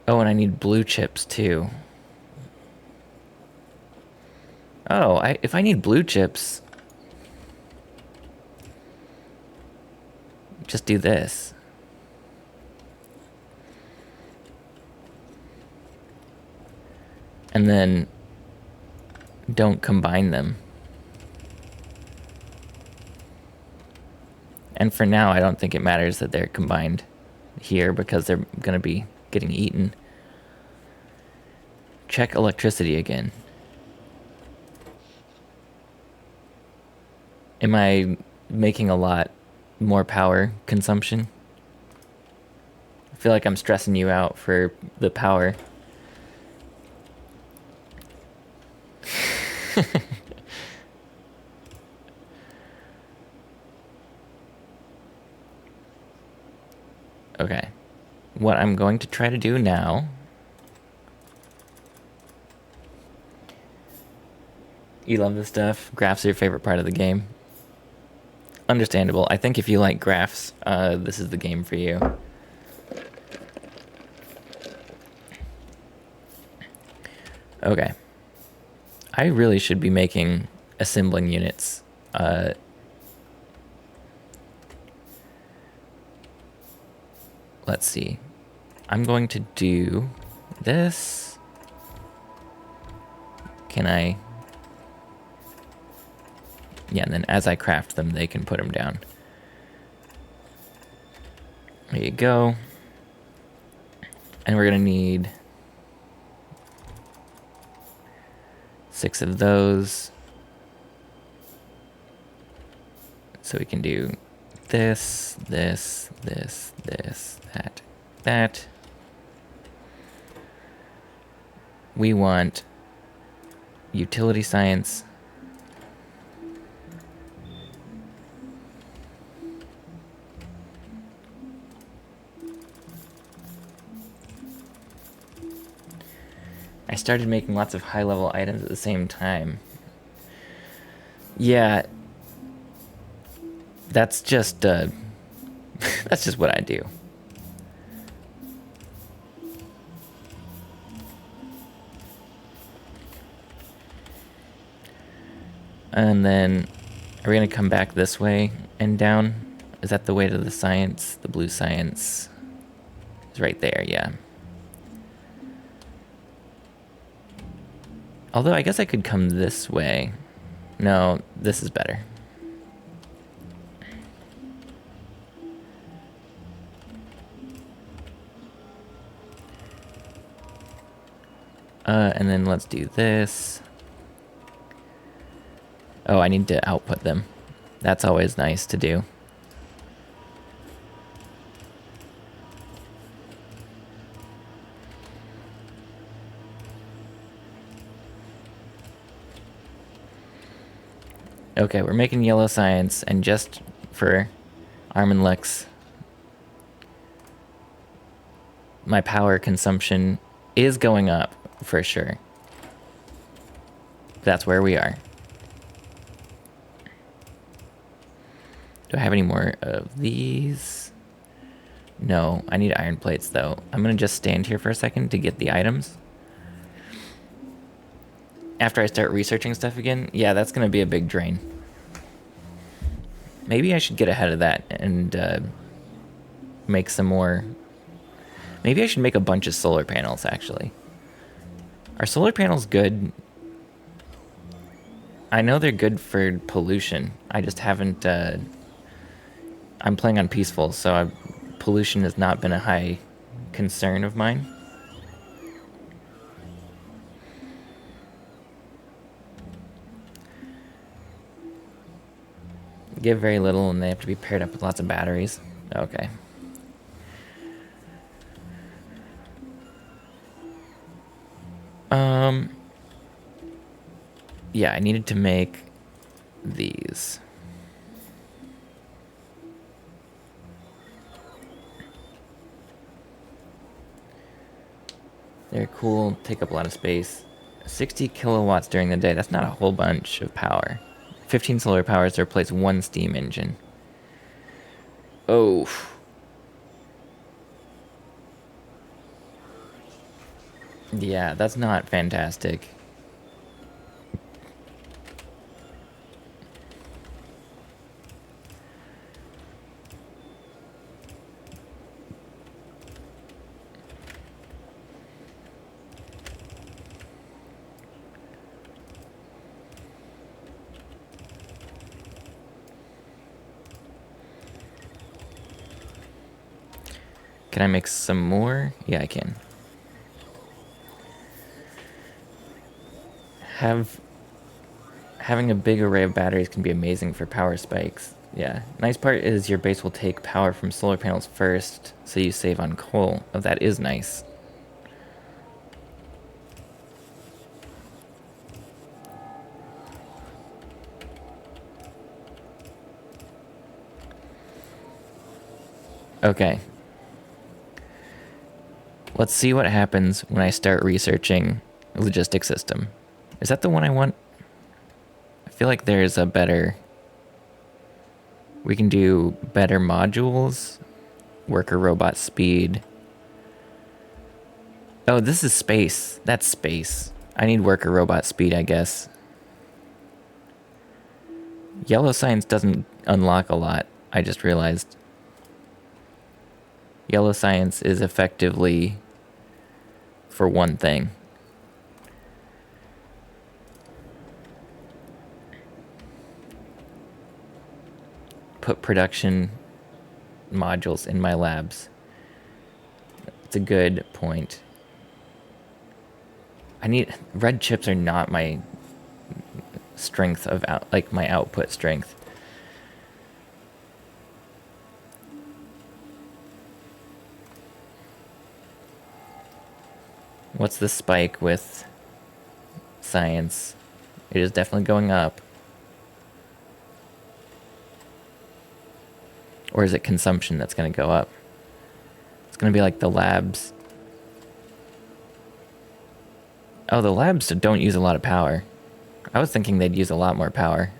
Oh, and I need blue chips too. Oh, if I need blue chips, just do this. And then don't combine them. And for now, I don't think it matters that they're combined here because they're going to be getting eaten. Check electricity again. Am I making a lot more power consumption? I feel like I'm stressing you out for the power. Okay. What I'm going to try to do now... You love this stuff? Graphs are your favorite part of the game? Understandable. I think if you like graphs, this is the game for you. Okay. I really should be making assembling units. Let's see. I'm going to do this. Can I... Yeah, and then as I craft them, they can put them down. There you go. And we're going to need 6 of those. So we can do this, this, this, this, that, that. We want utility science. I started making lots of high-level items at the same time. Yeah. That's just that's just what I do. And then are we gonna come back this way and down? Is that the way to the science? The blue science is right there, yeah. Although I guess I could come this way. No, this is better. And then let's do this. Oh, I need to output them. That's always nice to do. Okay, we're making yellow science, and just for Arm and Lex, my power consumption is going up for sure. That's where we are. Do I have any more of these? No, I need iron plates though. I'm gonna just stand here for a second to get the items. After I start researching stuff again, yeah, that's gonna be a big drain. Maybe I should get ahead of that and make some more. Maybe I should make a bunch of solar panels, actually. Are solar panels good? I know they're good for pollution. I just haven't... I'm playing on peaceful, so pollution has not been a high concern of mine. Give very little, and they have to be paired up with lots of batteries. Okay. Yeah, I needed to make these. They're cool, take up a lot of space. 60 kilowatts during the day, that's not a whole bunch of power. 15 solar powers to replace one steam engine. Oh. Yeah, that's not fantastic. Can I make some more? Yeah, I can. Having a big array of batteries can be amazing for power spikes. Yeah. Nice part is your base will take power from solar panels first, so you save on coal. Oh, that is nice. Okay. Let's see what happens when I start researching a logistics system. Is that the one I want? I feel like there's a better... We can do better modules. Worker robot speed. Oh, this is space. That's space. I need worker robot speed, I guess. Yellow science doesn't unlock a lot, I just realized. Yellow science is effectively for one thing. Put production modules in my labs. It's a good point. Red chips are not my strength of my output strength. What's the spike with science? It is definitely going up. Or is it consumption that's going to go up? It's going to be like the labs. Oh, the labs don't use a lot of power. I was thinking they'd use a lot more power.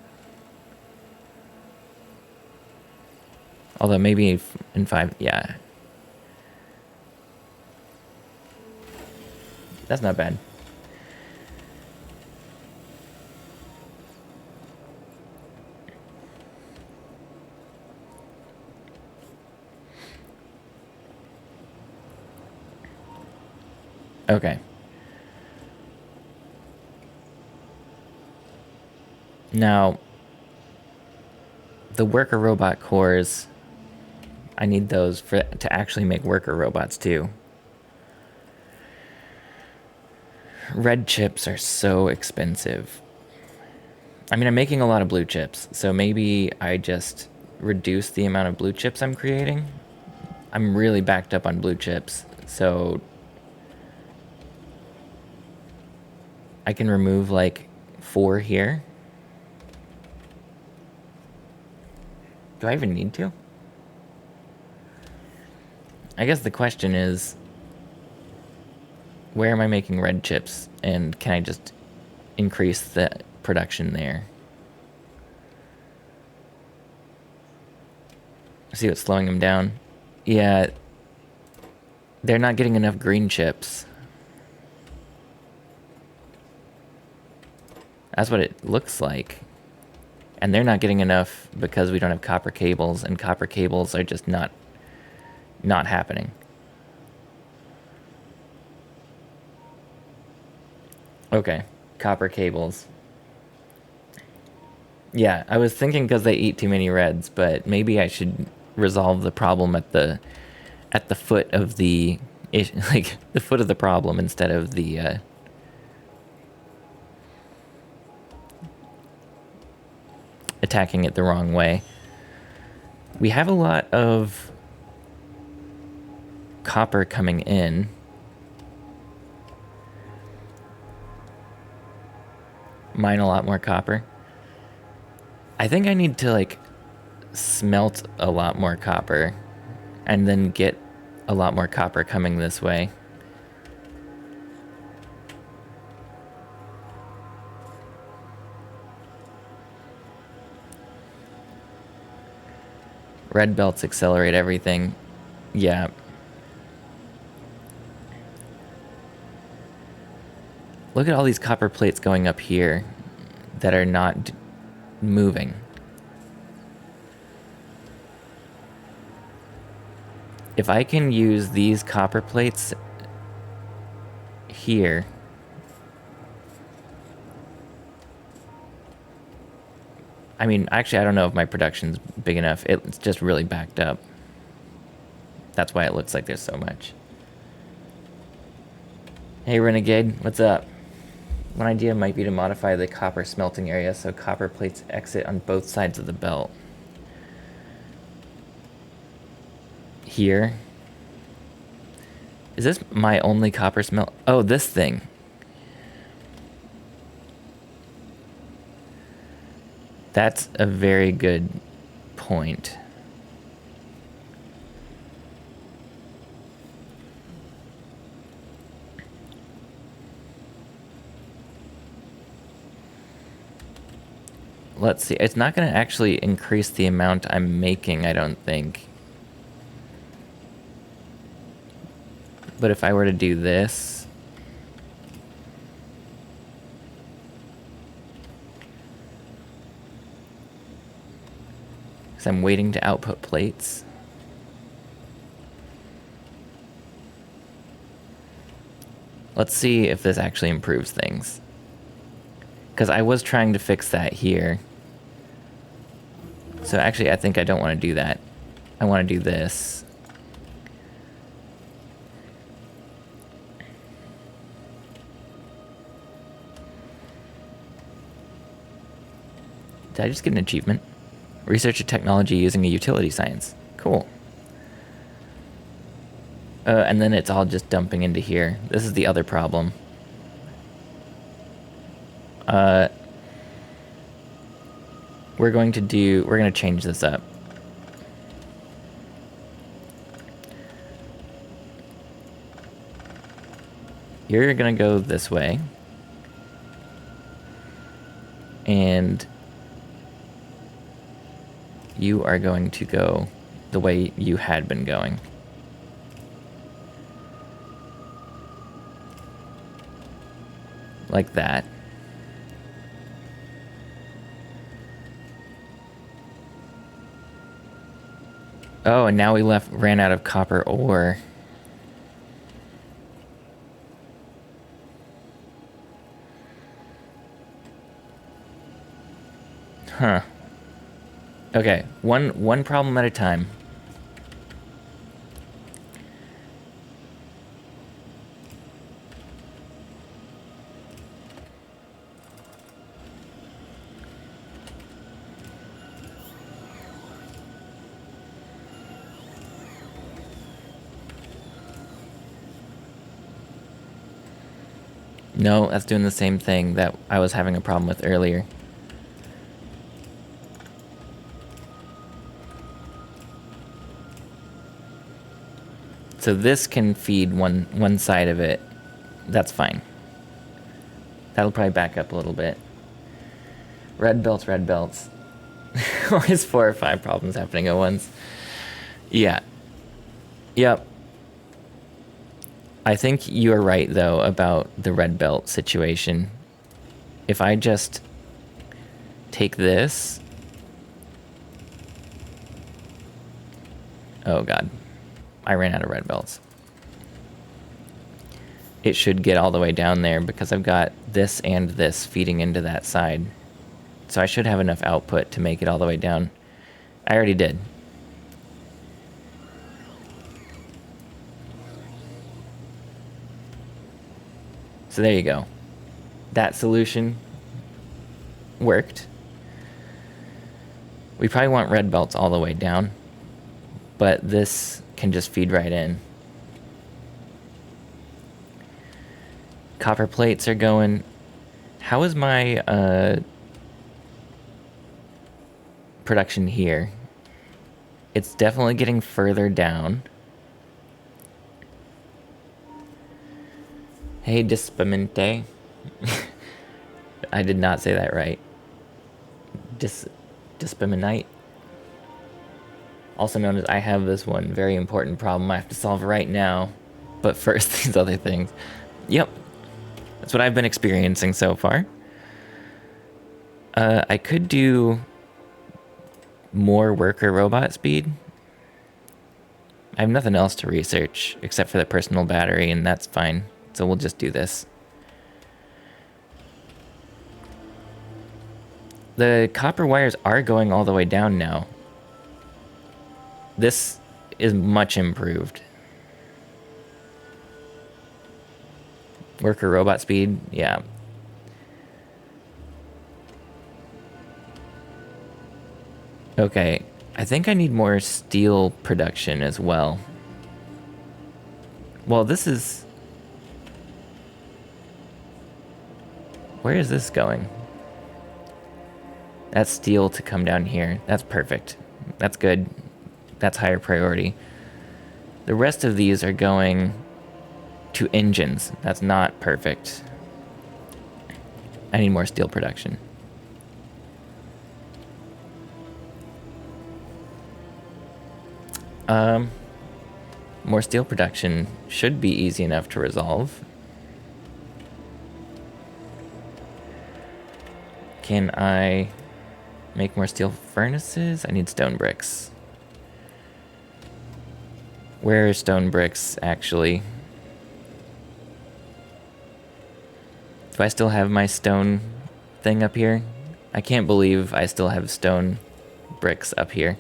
Although maybe in 5, yeah. That's not bad. Okay. Now, the worker robot cores, I need those to actually make worker robots too. Red chips are so expensive. I mean, I'm making a lot of blue chips, so maybe I just reduce the amount of blue chips I'm creating. I'm really backed up on blue chips, so I can remove like 4 here. Do I even need to? I guess the question is, where am I making red chips, and can I just increase the production there? See what's slowing them down? Yeah, they're not getting enough green chips. That's what it looks like. And they're not getting enough because we don't have copper cables, and copper cables are just not happening. Okay, copper cables. Yeah, I was thinking because they eat too many reds, but maybe I should resolve the problem at the foot of the like the foot of the problem instead of the attacking it the wrong way. We have a lot of copper coming in. Mine a lot more copper. I think I need to like smelt a lot more copper and then get a lot more copper coming this way. Red belts accelerate everything. Yeah. Look at all these copper plates going up here that are not moving. If I can use these copper plates here, I mean, actually, I don't know if my production's big enough. It's just really backed up. That's why it looks like there's so much. Hey, Renegade, what's up? One idea might be to modify the copper smelting area so copper plates exit on both sides of the belt. Here. Is this my only copper smelt? Oh, this thing. That's a very good point. Let's see. It's not going to actually increase the amount I'm making, I don't think. But if I were to do this... because I'm waiting to output plates. Let's see if this actually improves things. Because I was trying to fix that here. So actually, I think I don't want to do that. I want to do this. Did I just get an achievement? Research a technology using a utility science. Cool. And then it's all just dumping into here. This is the other problem. We're going to change this up. You're going to go this way. And you are going to go the way you had been going. Like that. Oh, and now we ran out of copper ore. Huh. Okay, one problem at a time. No, that's doing the same thing that I was having a problem with earlier. So this can feed one side of it. That's fine. That'll probably back up a little bit. Red belts, red belts. Always 4 or 5 problems happening at once. Yeah. Yep. I think you're right, though, about the red belt situation. If I just take this... Oh, God. I ran out of red belts. It should get all the way down there because I've got this and this feeding into that side. So I should have enough output to make it all the way down. I already did. So there you go. That solution worked. We probably want red belts all the way down, but this can just feed right in. Copper plates are going. How is my production here? It's definitely getting further down. Hey, Dispamente. I did not say that right. Dispaminite. Also known as I have this one very important problem I have to solve right now. But first, these other things. Yep. That's what I've been experiencing so far. I could do more worker robot speed. I have nothing else to research except for the personal battery, and that's fine. So we'll just do this. The copper wires are going all the way down now. This is much improved. Worker robot speed, yeah. Okay, I think I need more steel production as well. Well, this is... Where is this going? That's steel to come down here. That's perfect. That's good. That's higher priority. The rest of these are going to engines. That's not perfect. I need more steel production. More steel production should be easy enough to resolve. Can I make more steel furnaces? I need stone bricks. Where are stone bricks, actually? Do I still have my stone thing up here? I can't believe I still have stone bricks up here.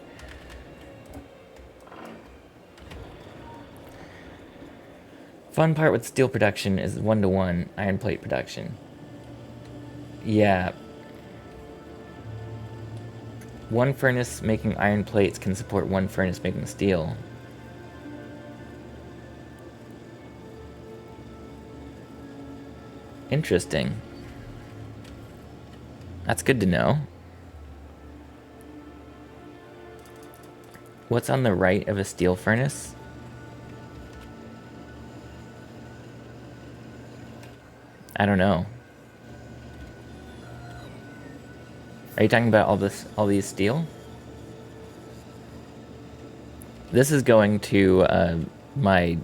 Fun part with steel production is 1-to-1 iron plate production. Yeah. One furnace making iron plates can support one furnace making steel. Interesting. That's good to know. What's on the right of a steel furnace? I don't know. Are you talking about all these steel? This is going to my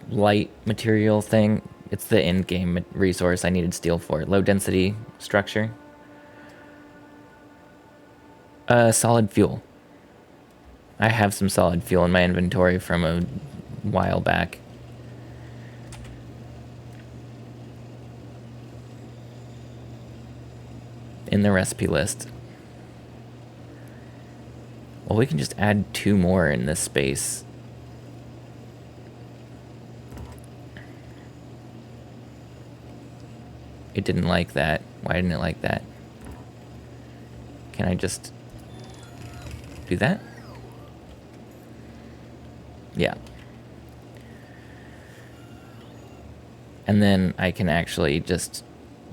light material thing. It's the end game resource I needed steel for. Low density structure. Solid fuel. I have some solid fuel in my inventory from a while back. In the recipe list. Well, we can just add 2 more in this space. It didn't like that. Why didn't it like that? Can I just do that? Yeah. And then I can actually just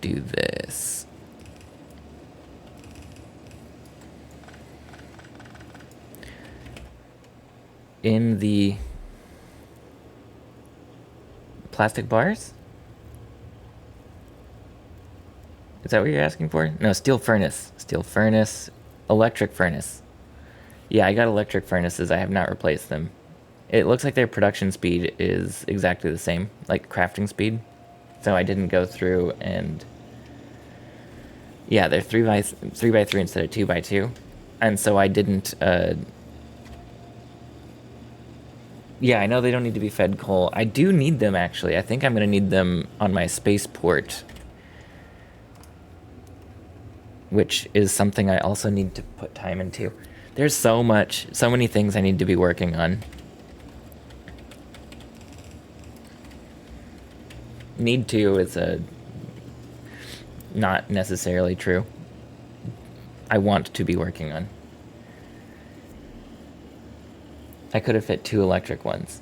do this. In the plastic bars? Is that what you're asking for? No, steel furnace. Steel furnace. Electric furnace. Yeah, I got electric furnaces. I have not replaced them. It looks like their production speed is exactly the same, like crafting speed. So I didn't go through and... Yeah, they're 3x3 instead of 2x2. And so I didn't... Yeah, I know they don't need to be fed coal. I do need them, actually. I think I'm going to need them on my spaceport, which is something I also need to put time into. There's so many things I need to be working on. Need to is not necessarily true. I want to be working on. I could have fit 2 electric ones.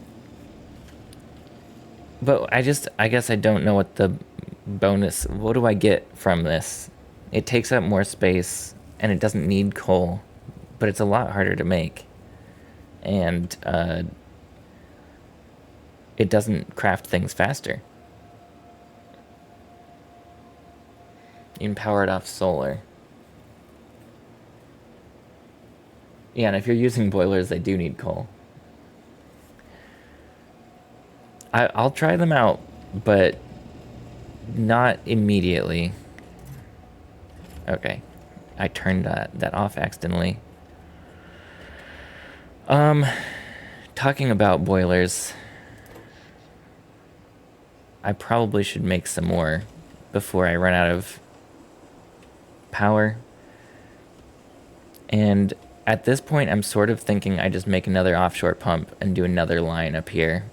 But I guess I don't know what the bonus... What do I get from this? It takes up more space, and it doesn't need coal, but it's a lot harder to make. And it doesn't craft things faster. You can power it off solar. Yeah, and if you're using boilers, they do need coal. I'll try them out, but not immediately. Okay. I turned that off accidentally. Talking about boilers, I probably should make some more before I run out of power. And at this point, I'm sort of thinking I just make another offshore pump and do another line up here.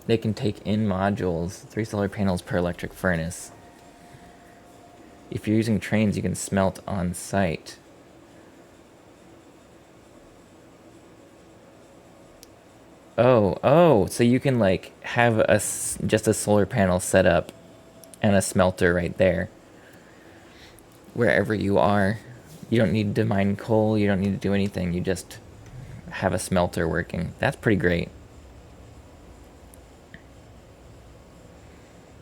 They can take in modules, 3 solar panels per electric furnace. If you're using trains, you can smelt on site. Oh, so you can like have just a solar panel set up and a smelter right there. Wherever you are. You don't need to mine coal, you don't need to do anything, you just have a smelter working. That's pretty great.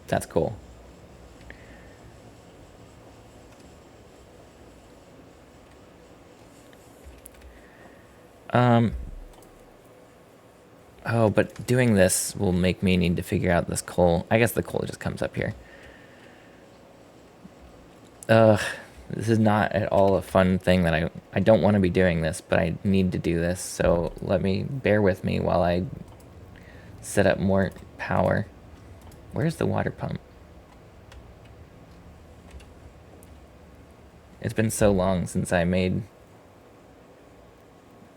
That's cool. Oh, but doing this will make me need to figure out this coal. I guess the coal just comes up here. This is not at all a fun thing that I don't want to be doing this, but I need to do this. So bear with me while I set up more power. Where's the water pump? It's been so long since I made...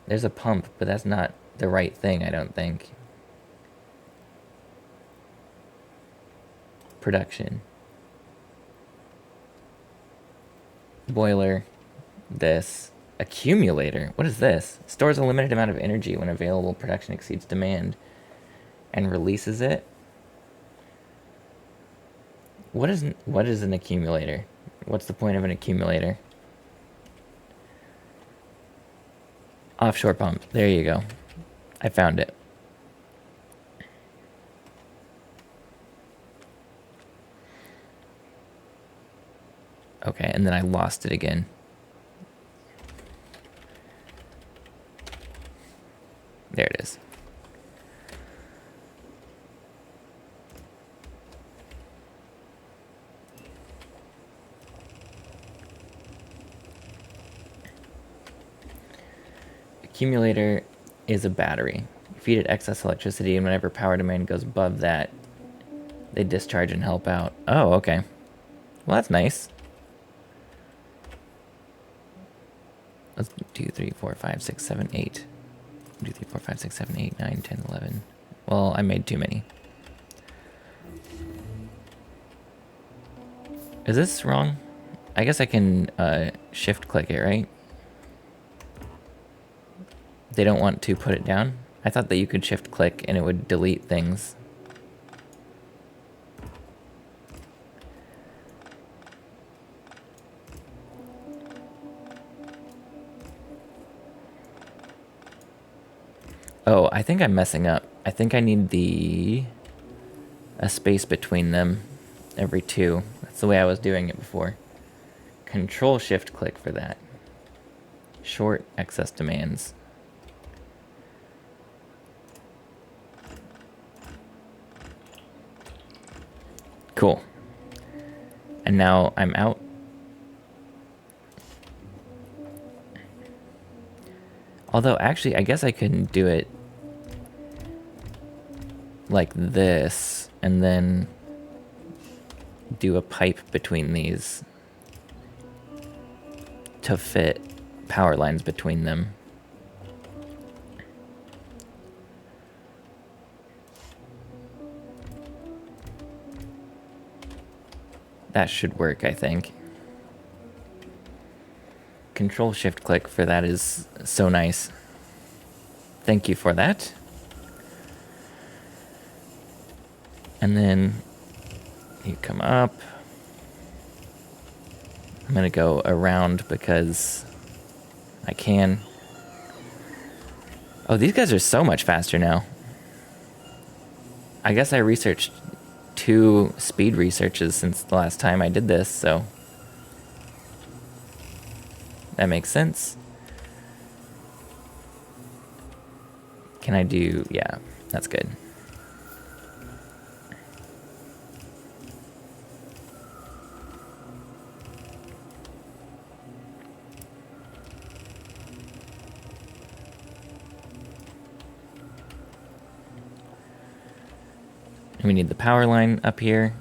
There's a pump, but that's not the right thing, I don't think. Production. Boiler. This. Accumulator. What is this? Stores a limited amount of energy when available production exceeds demand. And releases it? What is an accumulator? What's the point of an accumulator? Offshore pump. There you go. I found it. Okay, and then I lost it again. There it is. Accumulator is a battery. You feed it excess electricity, and whenever power demand goes above that, they discharge and help out. Oh, okay. Well, that's nice. Let's do 2, 3, 4, 5, 6, 7, 8. 2, 3, 4, 5, 6, 7, 8, 9, 10, 11. Well, I made too many. Is this wrong? I guess I can shift click it, right? They don't want to put it down? I thought that you could shift click and it would delete things. Oh, I think I'm messing up. I think I need a space between them every 2. That's the way I was doing it before. Control shift click for that. Short excess demands. Cool. And now I'm out. Although, actually, I guess I can do it like this, and then do a pipe between these to fit power lines between them. That should work, I think. Control shift click for that is so nice. Thank you for that. And then you come up. I'm gonna go around because I can. Oh, these guys are so much faster now. I guess I researched 2 speed researches since the last time I did this, so that makes sense. Can I do... yeah, that's good. And we need the power line up here.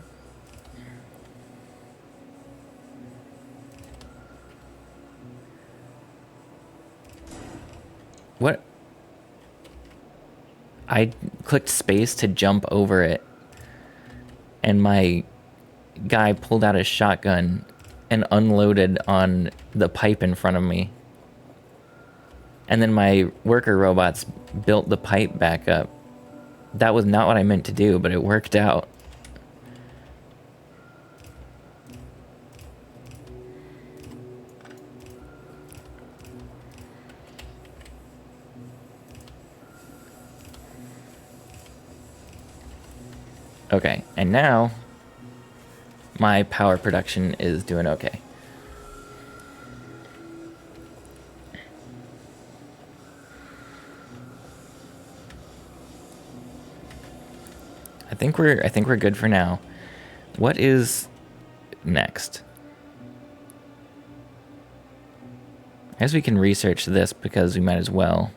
What? I clicked space to jump over it, and my guy pulled out his shotgun and unloaded on the pipe in front of me. And then my worker robots built the pipe back up. That was not what I meant to do, but it worked out. Okay, and now my power production is doing okay. I think we're good for now. What is next? I guess we can research this because we might as well.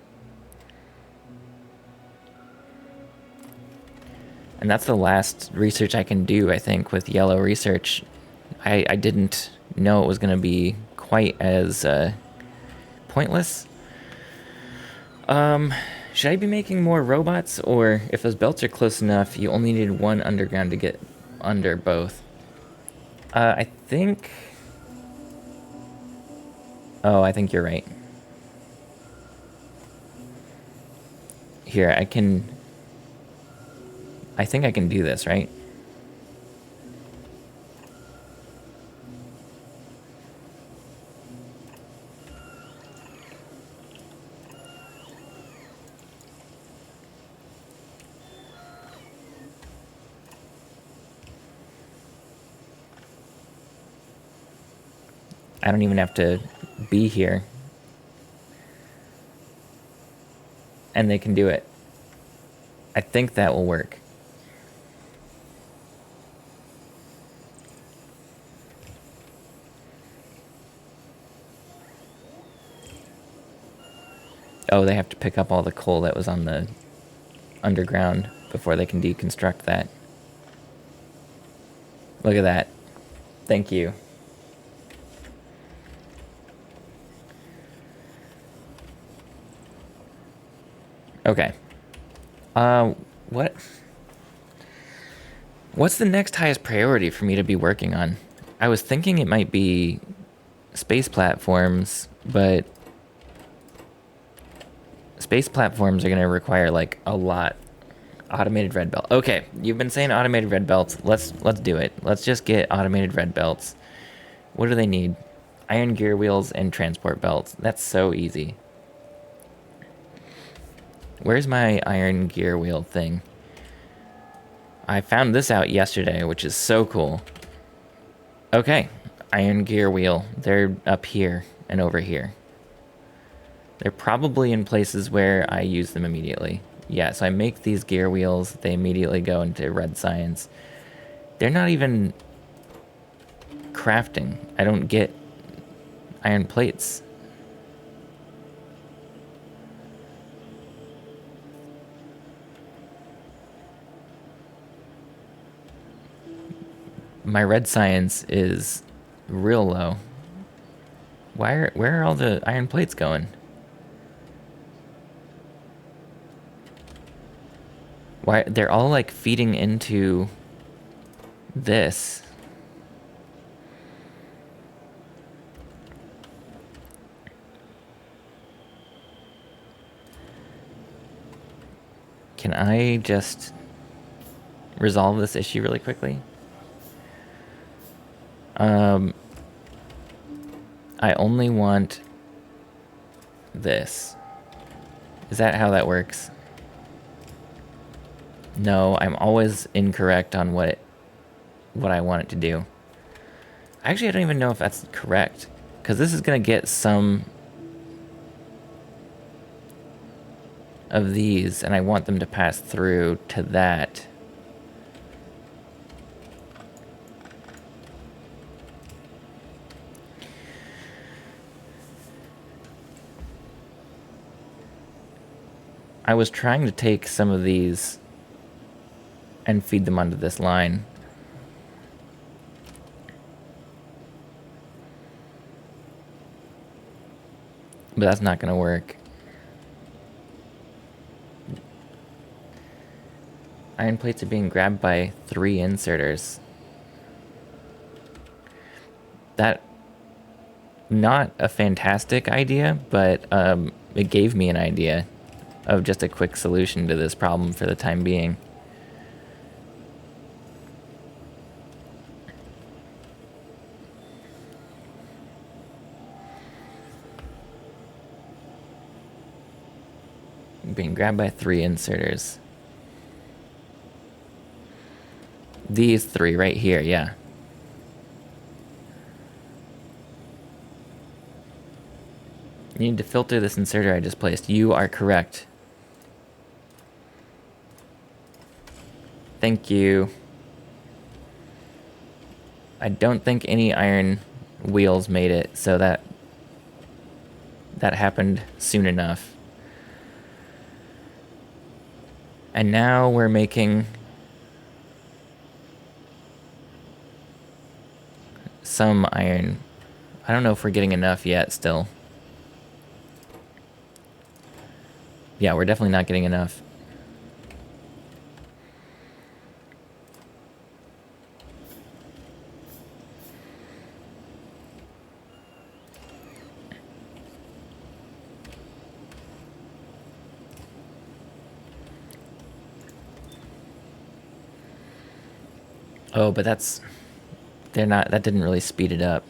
And that's the last research I can do, I think, with yellow research. I didn't know it was going to be quite as pointless. Should I be making more robots? Or if those belts are close enough, you only need 1 underground to get under both. I think... oh, I think you're right. Here, I think I can do this, right? I don't even have to be here. And they can do it. I think that will work. Oh, they have to pick up all the coal that was on the underground before they can deconstruct that. Look at that. Thank you. Okay. What? What's the next highest priority for me to be working on? I was thinking it might be space platforms, but space platforms are going to require like a lot. Automated red belt. Okay, you've been saying automated red belts. Let's do it. Let's just get automated red belts. What do they need? Iron gear wheels and transport belts. That's so easy. Where's my iron gear wheel thing? I found this out yesterday, which is so cool. Okay, iron gear wheel. They're up here and over here. They're probably in places where I use them immediately. Yeah, so I make these gear wheels. They immediately go into red science. They're not even crafting. I don't get iron plates. My red science is real low. Where are all the iron plates going? Why they're all like feeding into this. Can I just resolve this issue really quickly? I only want this. Is that how that works? No, I'm always incorrect on what I want it to do. Actually, I don't even know if that's correct, because this is going to get some of these, and I want them to pass through to that. I was trying to take some of these and feed them onto this line. But that's not going to work. Iron plates are being grabbed by 3 inserters. That, not a fantastic idea, but it gave me an idea of just a quick solution to this problem for the time being. Being grabbed by 3 inserters. These 3 right here, yeah. You need to filter this inserter I just placed. You are correct. Thank you. I don't think any iron wheels made it, so that happened soon enough. And now we're making some iron. I don't know if we're getting enough yet still. Yeah, we're definitely not getting enough. Oh, but that didn't really speed it up.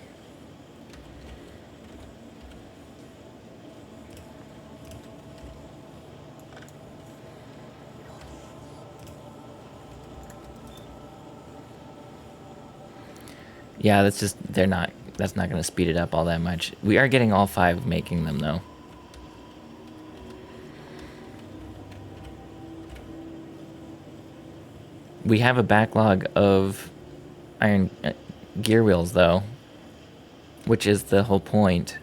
Yeah, that's just, they're not That's not going to speed it up all that much. We are getting all 5 making them, though. We have a backlog of iron gear wheels, though, which is the whole point.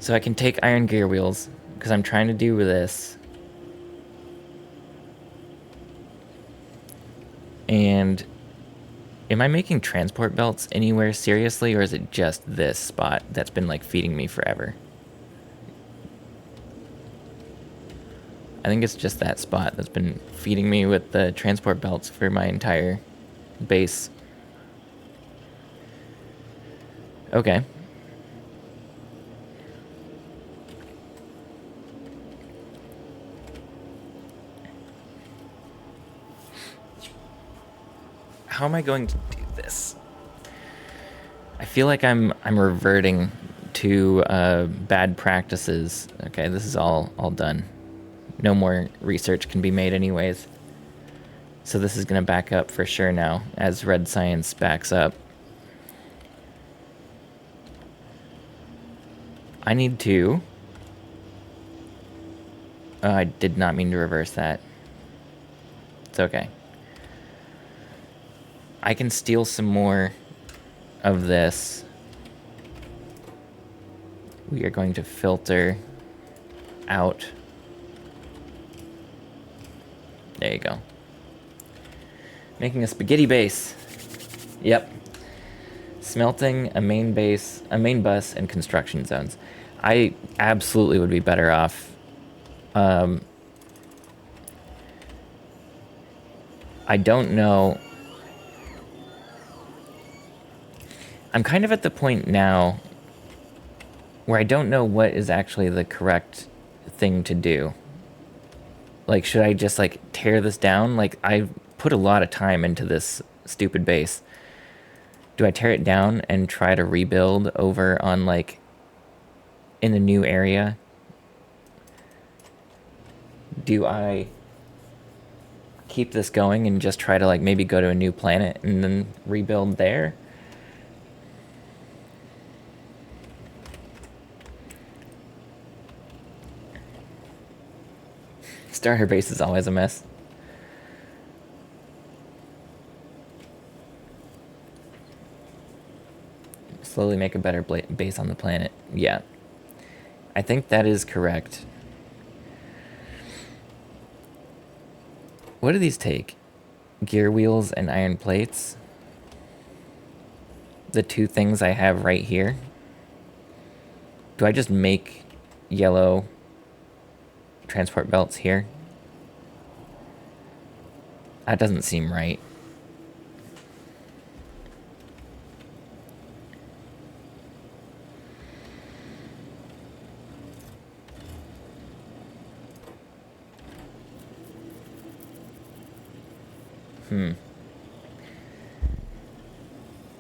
So I can take iron gear wheels, because I'm trying to do this. And am I making transport belts anywhere seriously, or is it just this spot that's been like feeding me forever? I think it's just that spot that's been feeding me with the transport belts for my entire base. Okay. How am I going to do this? I feel like I'm reverting to bad practices. Okay, this is all done. No more research can be made anyways. So this is going to back up for sure now, as red science backs up. I need to... Oh, I did not mean to reverse that. It's okay. I can steal some more of this. We are going to filter out. There you go. Making a spaghetti base. Yep. Smelting, a main base, a main bus, and construction zones. I absolutely would be better off. I don't know. I'm kind of at the point now where I don't know what is actually the correct thing to do. Like, should I just, like, tear this down? Like, I put a lot of time into this stupid base. Do I tear it down and try to rebuild over on, like, in the new area? Do I keep this going and just try to, like, maybe go to a new planet and then rebuild there? Starter base is always a mess. Slowly make a better base on the planet. Yeah. I think that is correct. What do these take? Gear wheels and iron plates? The 2 things I have right here? Do I just make yellow transport belts here? That doesn't seem right.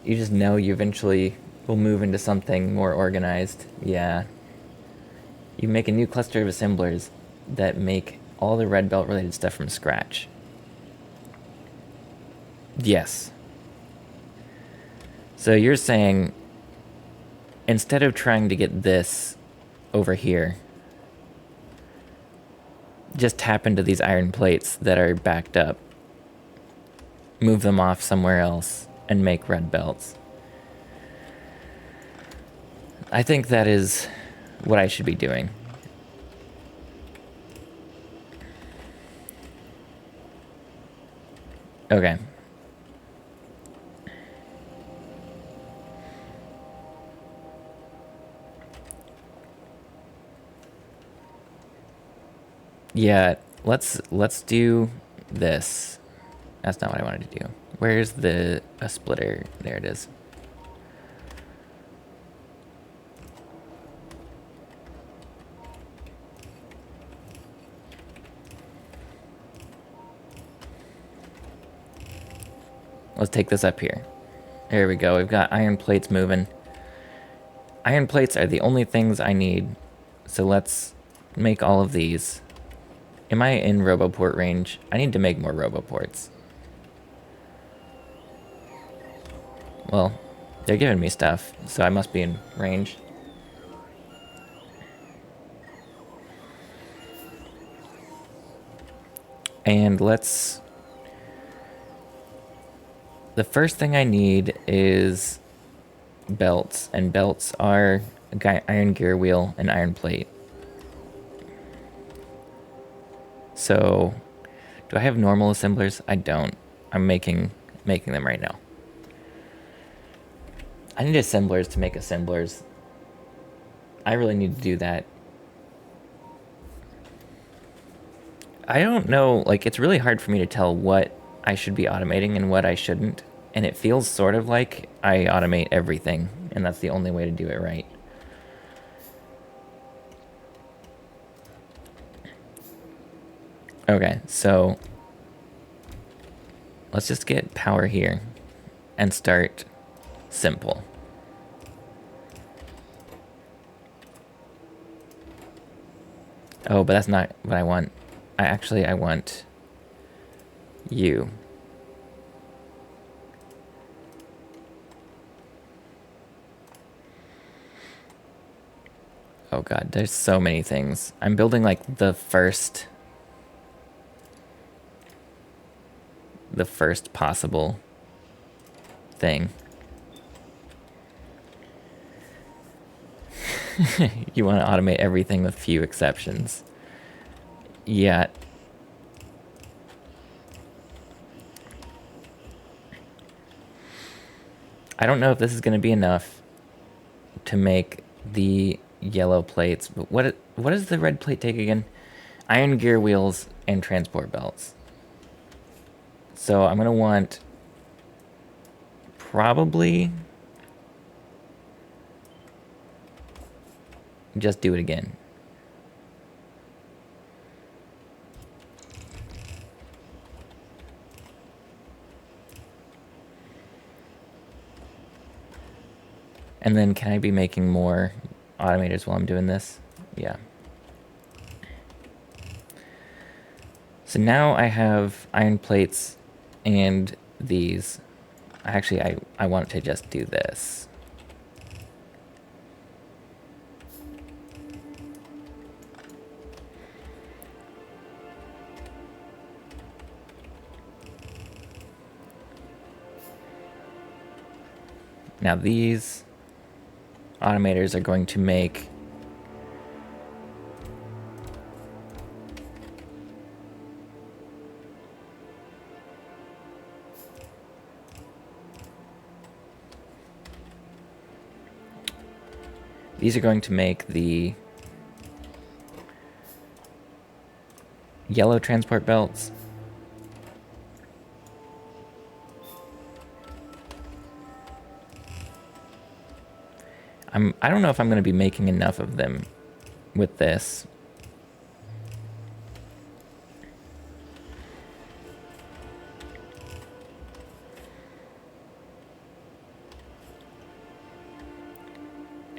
You just know you eventually will move into something more organized. Yeah. You make a new cluster of assemblers that make all the red belt related stuff from scratch. Yes. So you're saying instead of trying to get this over here, just tap into these iron plates that are backed up, move them off somewhere else, and make red belts. I think that is what I should be doing. Okay. Yeah, let's do this. That's not what I wanted to do. Where's the splitter? There it is. Let's take this up here. There we go. We've got iron plates moving. Iron plates are the only things I need. So let's make all of these. Am I in Roboport range? I need to make more Roboports. Well, they're giving me stuff, so I must be in range. And let's... The first thing I need is belts, and belts are a iron gear wheel and iron plate. So, do I have normal assemblers? I don't. I'm making them right now. I need assemblers to make assemblers. I really need to do that. I don't know, like, it's really hard for me to tell what I should be automating and what I shouldn't. And it feels sort of like I automate everything, and that's the only way to do it right. Okay, so let's just get power here and start simple. Oh, but that's not what I want. I want you. Oh god, there's so many things. I'm building like the first possible thing. You want to automate everything with few exceptions. Yeah. I don't know if this is going to be enough to make the yellow plates, but what does the red plate take again? Iron gear wheels and transport belts. So I'm going to want probably just do it again. And then can I be making more automators while I'm doing this? Yeah. So now I have iron plates and these. Actually, I want to just do this. Now these automators are going to make the yellow transport belts. I don't know if I'm going to be making enough of them with this.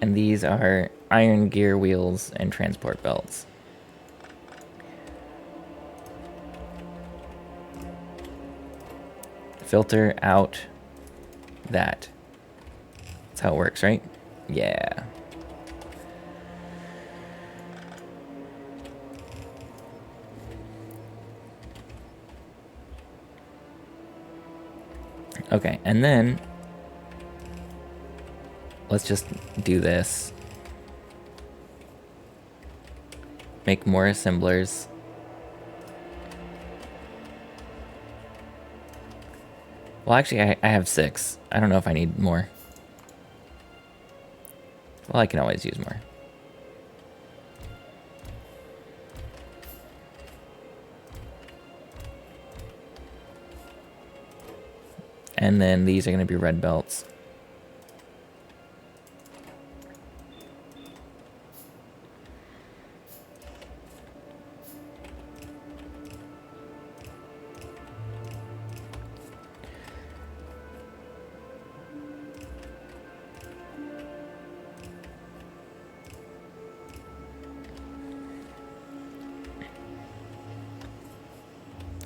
And these are iron gear wheels and transport belts. Filter out that. That's how it works, right? Yeah. Okay, and then let's just do this. Make more assemblers. Well, actually, I have 6. I don't know if I need more. Well, I can always use more. And then these are going to be red belts.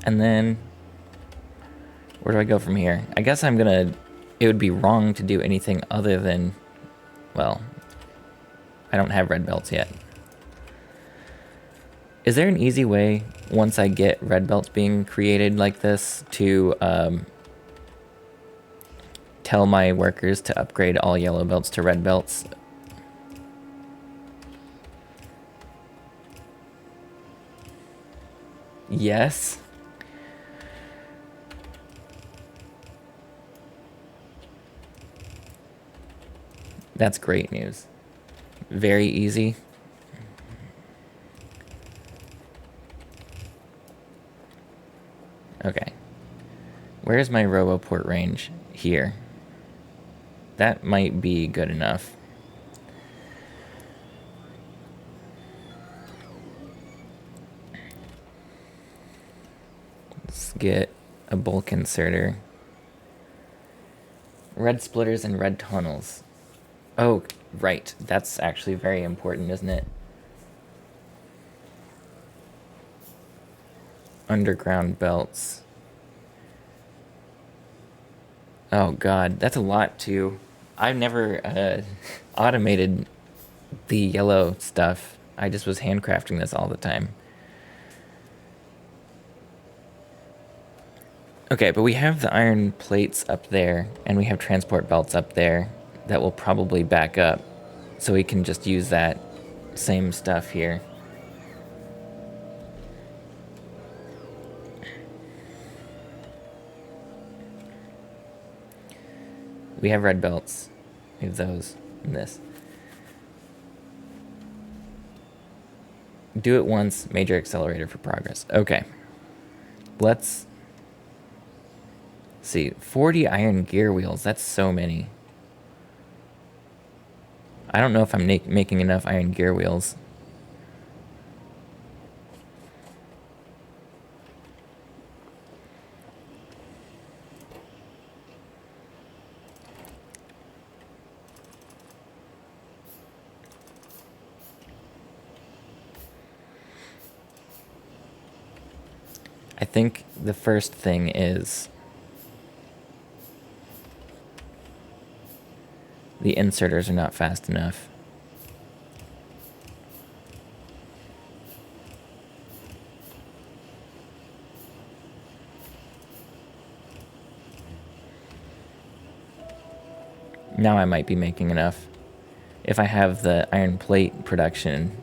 And then, where do I go from here? I guess I'm gonna it would be wrong to do anything other than, well, I don't have red belts yet. Is there an easy way, once I get red belts being created like this, to tell my workers to upgrade all yellow belts to red belts? Yes. That's great news. Very easy. Okay. Where's my RoboPort range? Here. That might be good enough. Let's get a bulk inserter. Red splitters and red tunnels. Oh, right. That's actually very important, isn't it? Underground belts. Oh god, that's a lot too. I've never automated the yellow stuff. I just was handcrafting this all the time. Okay, but we have the iron plates up there, and we have transport belts up there that will probably back up, so we can just use that same stuff here. We have red belts. We have those and this. Do it once, major accelerator for progress. Okay. Let's see. 40 iron gear wheels. That's so many. I don't know if I'm making enough iron gear wheels. I think the first thing is the inserters are not fast enough. Now I might be making enough. If I have the iron plate production.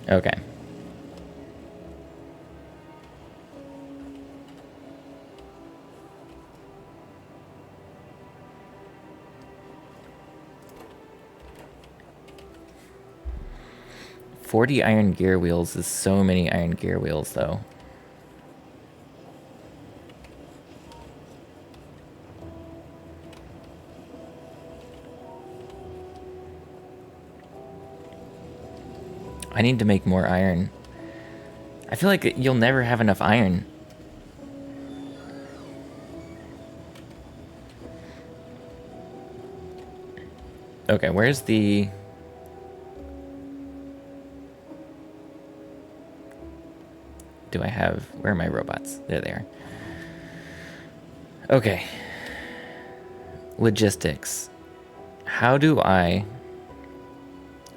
Okay. $40 iron gear wheels is so many iron gear wheels, though. I need to make more iron. I feel like you'll never have enough iron. Okay, where's the... Do I have... Where are my robots? There they are. Okay. Logistics. How do I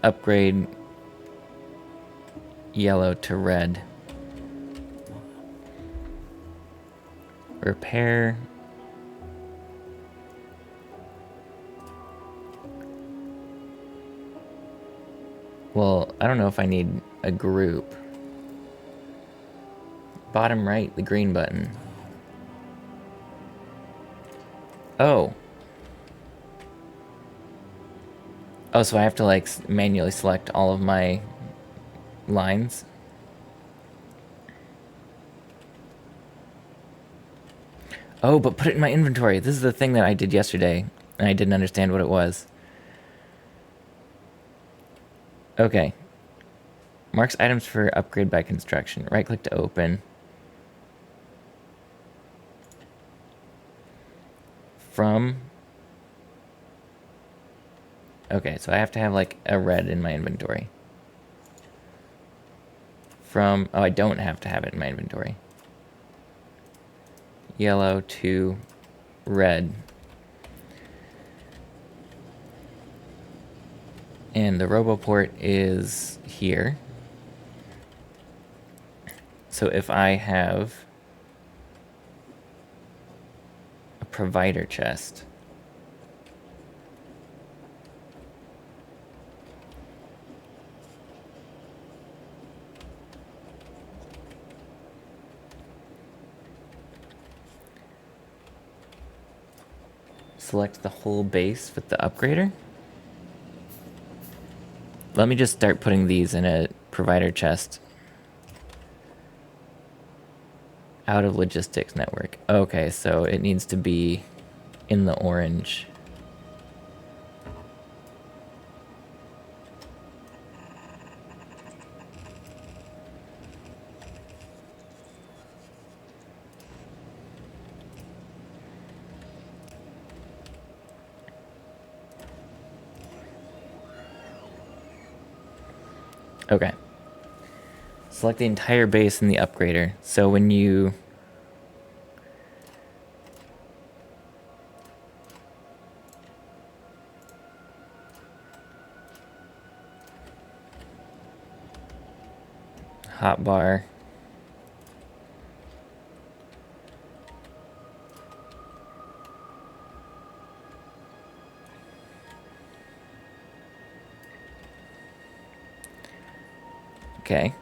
upgrade yellow to red? Repair. Well, I don't know if I need a group. Bottom right, the green button. Oh. Oh, so I have to like manually select all of my lines. Oh, but put it in my inventory. This is the thing that I did yesterday, and I didn't understand what it was. Okay. Marks items for upgrade by construction. Right click to open. From. Okay, so I have to have like a red in my inventory. From. Oh, I don't have to have it in my inventory. Yellow to red. And the RoboPort is here. So if I have a provider chest, select the whole base with the upgrader. Let me just start putting these in a provider chest. Out of logistics network. Okay, so it needs to be in the orange. Okay. Select the entire base in the upgrader. So when you hotbar, okay.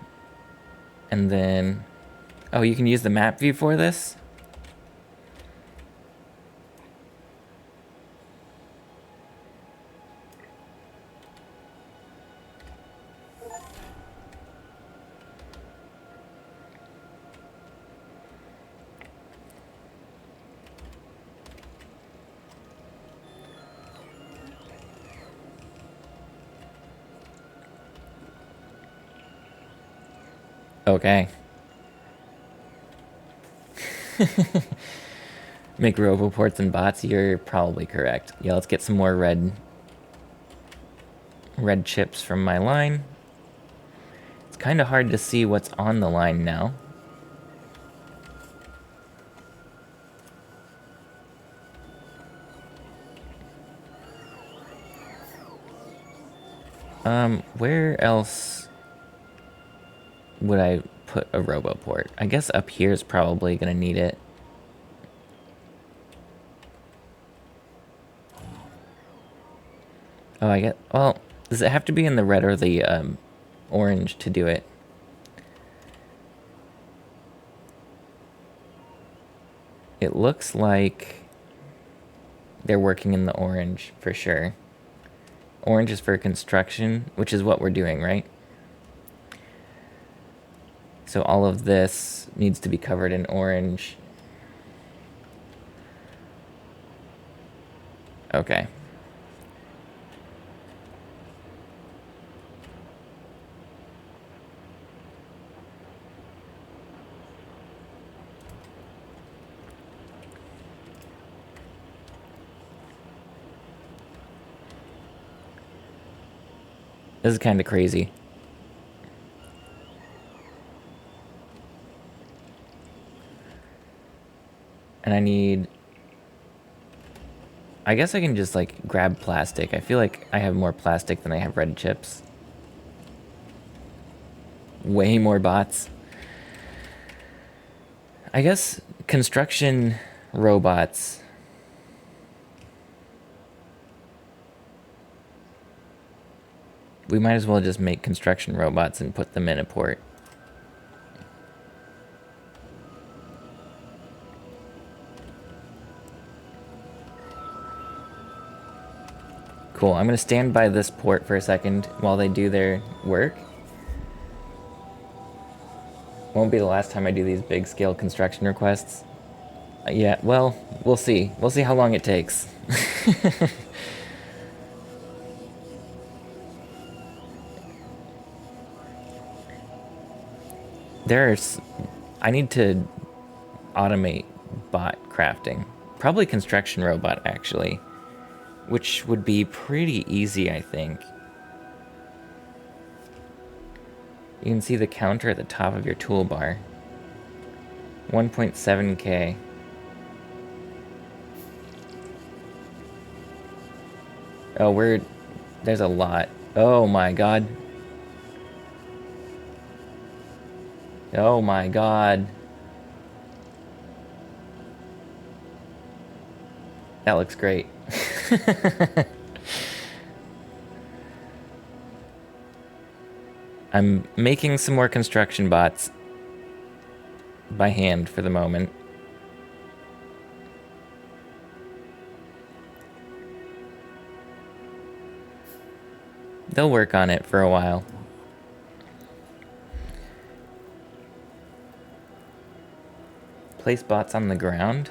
And then, oh, you can use the map view for this? Okay. Make roboports and bots, you're probably correct. Yeah, let's get some more red chips from my line. It's kind of hard to see what's on the line now. Where else would I put a roboport? I guess up here is probably gonna need it. Oh, I get. Well, does it have to be in the red or the orange to do it? It looks like they're working in the orange for sure. Orange is for construction, which is what we're doing, right? So all of this needs to be covered in orange. Okay. This is kind of crazy. And I need... I guess I can just like grab plastic. I feel like I have more plastic than I have red chips. Way more bots. I guess construction robots. We might as well just make construction robots and put them in a port. Cool. I'm gonna stand by this port for a second while they do their work. Won't be the last time I do these big scale construction requests. Yeah, well, we'll see. We'll see how long it takes. There's... I need to automate bot crafting. Probably construction robot, actually. Which would be pretty easy, I think. You can see the counter at the top of your toolbar. 1.7k. Oh, there's a lot. Oh my god. Oh my god. That looks great. I'm making some more construction bots by hand for the moment. They'll work on it for a while. Place bots on the ground.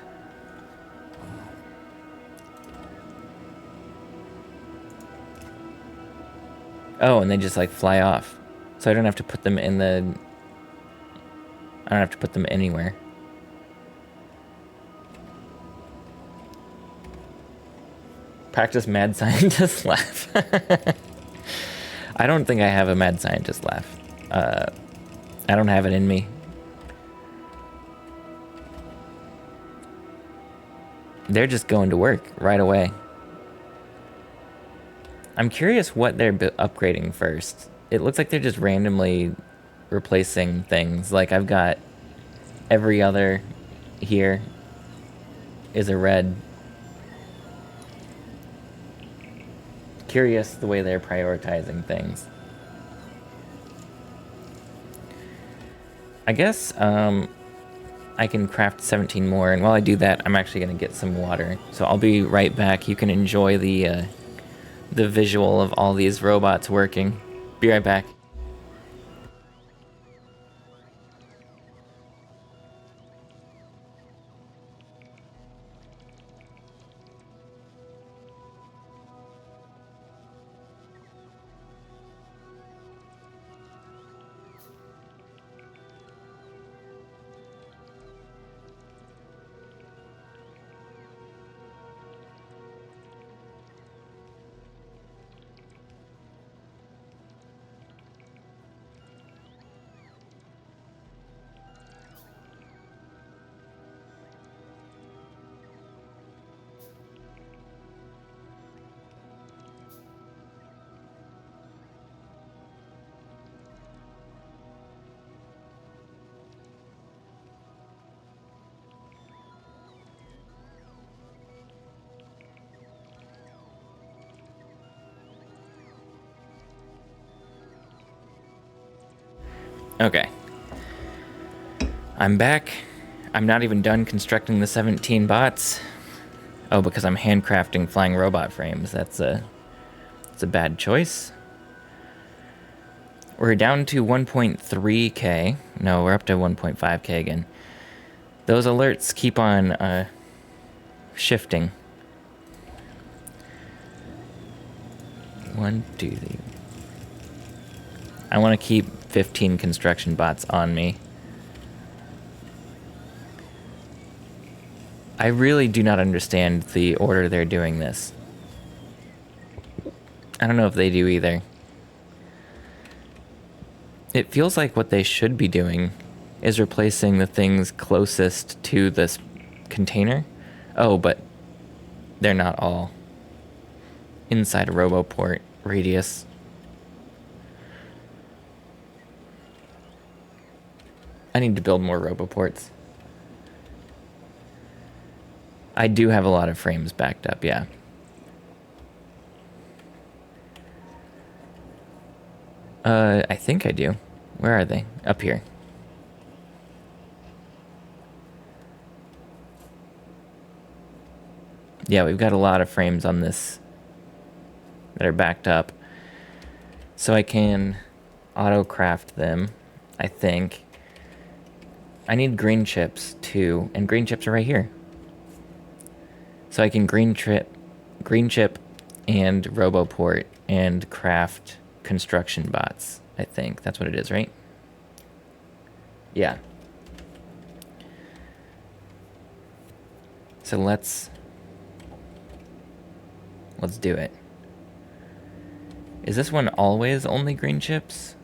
Oh, and they just like fly off. So I don't have to put them in the... I don't have to put them anywhere. Practice mad scientist laugh. I don't think I have a mad scientist laugh. I don't have it in me. They're just going to work right away. I'm curious what they're upgrading first. It looks like they're just randomly replacing things. Like I've got every other here is a red. Curious the way they're prioritizing things. I guess I can craft 17 more, and while I do that, I'm actually going to get some water. So I'll be right back. You can enjoy the visual of all these robots working. Be right back. Okay. I'm back. I'm not even done constructing the 17 bots. Oh, because I'm handcrafting flying robot frames. That's a bad choice. We're down to 1.3k. No, we're up to 1.5k again. Those alerts keep on shifting. 1, 2, 3. I want to keep 15 construction bots on me. I really do not understand the order they're doing this. I don't know if they do either. It feels like what they should be doing is replacing the things closest to this container. Oh, but they're not all inside a roboport radius. I need to build more roboports. I do have a lot of frames backed up, yeah. I think I do. Where are they? Up here. Yeah, we've got a lot of frames on this that are backed up. So I can auto craft them, I think. I need green chips too, and green chips are right here. So I can green chip and Roboport and craft construction bots. I think that's what it is, right? Yeah. So let's do it. Is this one always only green chips?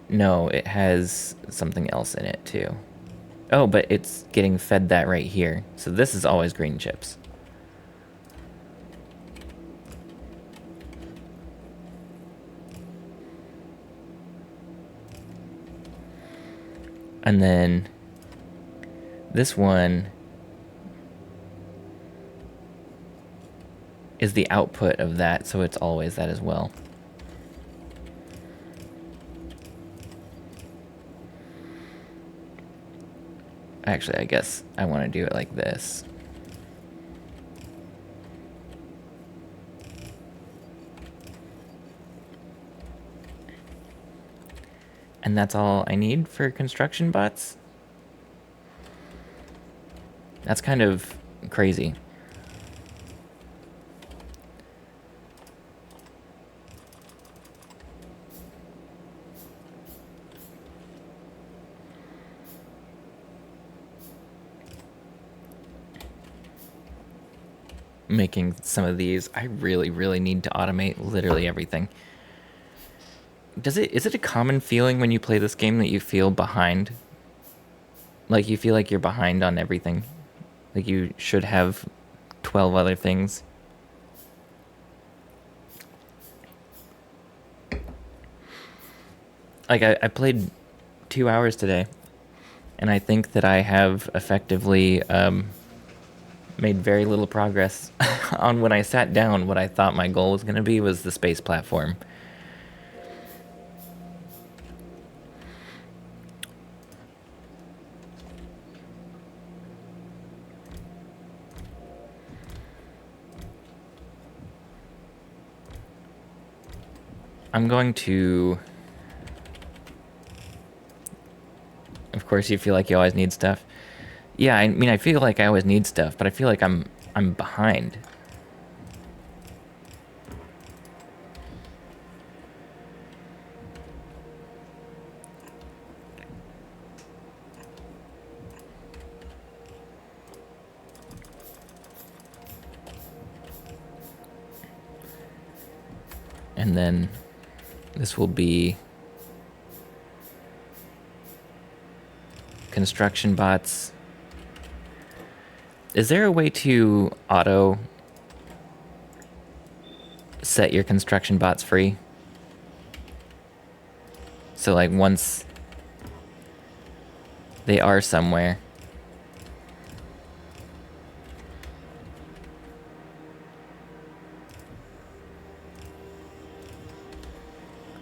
No, it has something else in it too. Oh, but it's getting fed that right here. So this is always green chips. And then this one is the output of that, so it's always that as well. Actually, I guess I want to do it like this. And that's all I need for construction bots? That's kind of crazy. Making some of these, I really need to automate literally everything. Is it a common feeling when you play this game that you feel behind? Like you feel like you're behind on everything? Like you should have 12 other things? Like I played 2 hours today, and I think that I have effectively made very little progress on when I sat down. What I thought my goal was going to be was the space platform. I'm going to... Of course, you feel like you always need stuff. Yeah, I mean, I feel like I always need stuff, but I feel like I'm behind. And then this will be construction bots. Is there a way to auto set your construction bots free? So like once they are somewhere,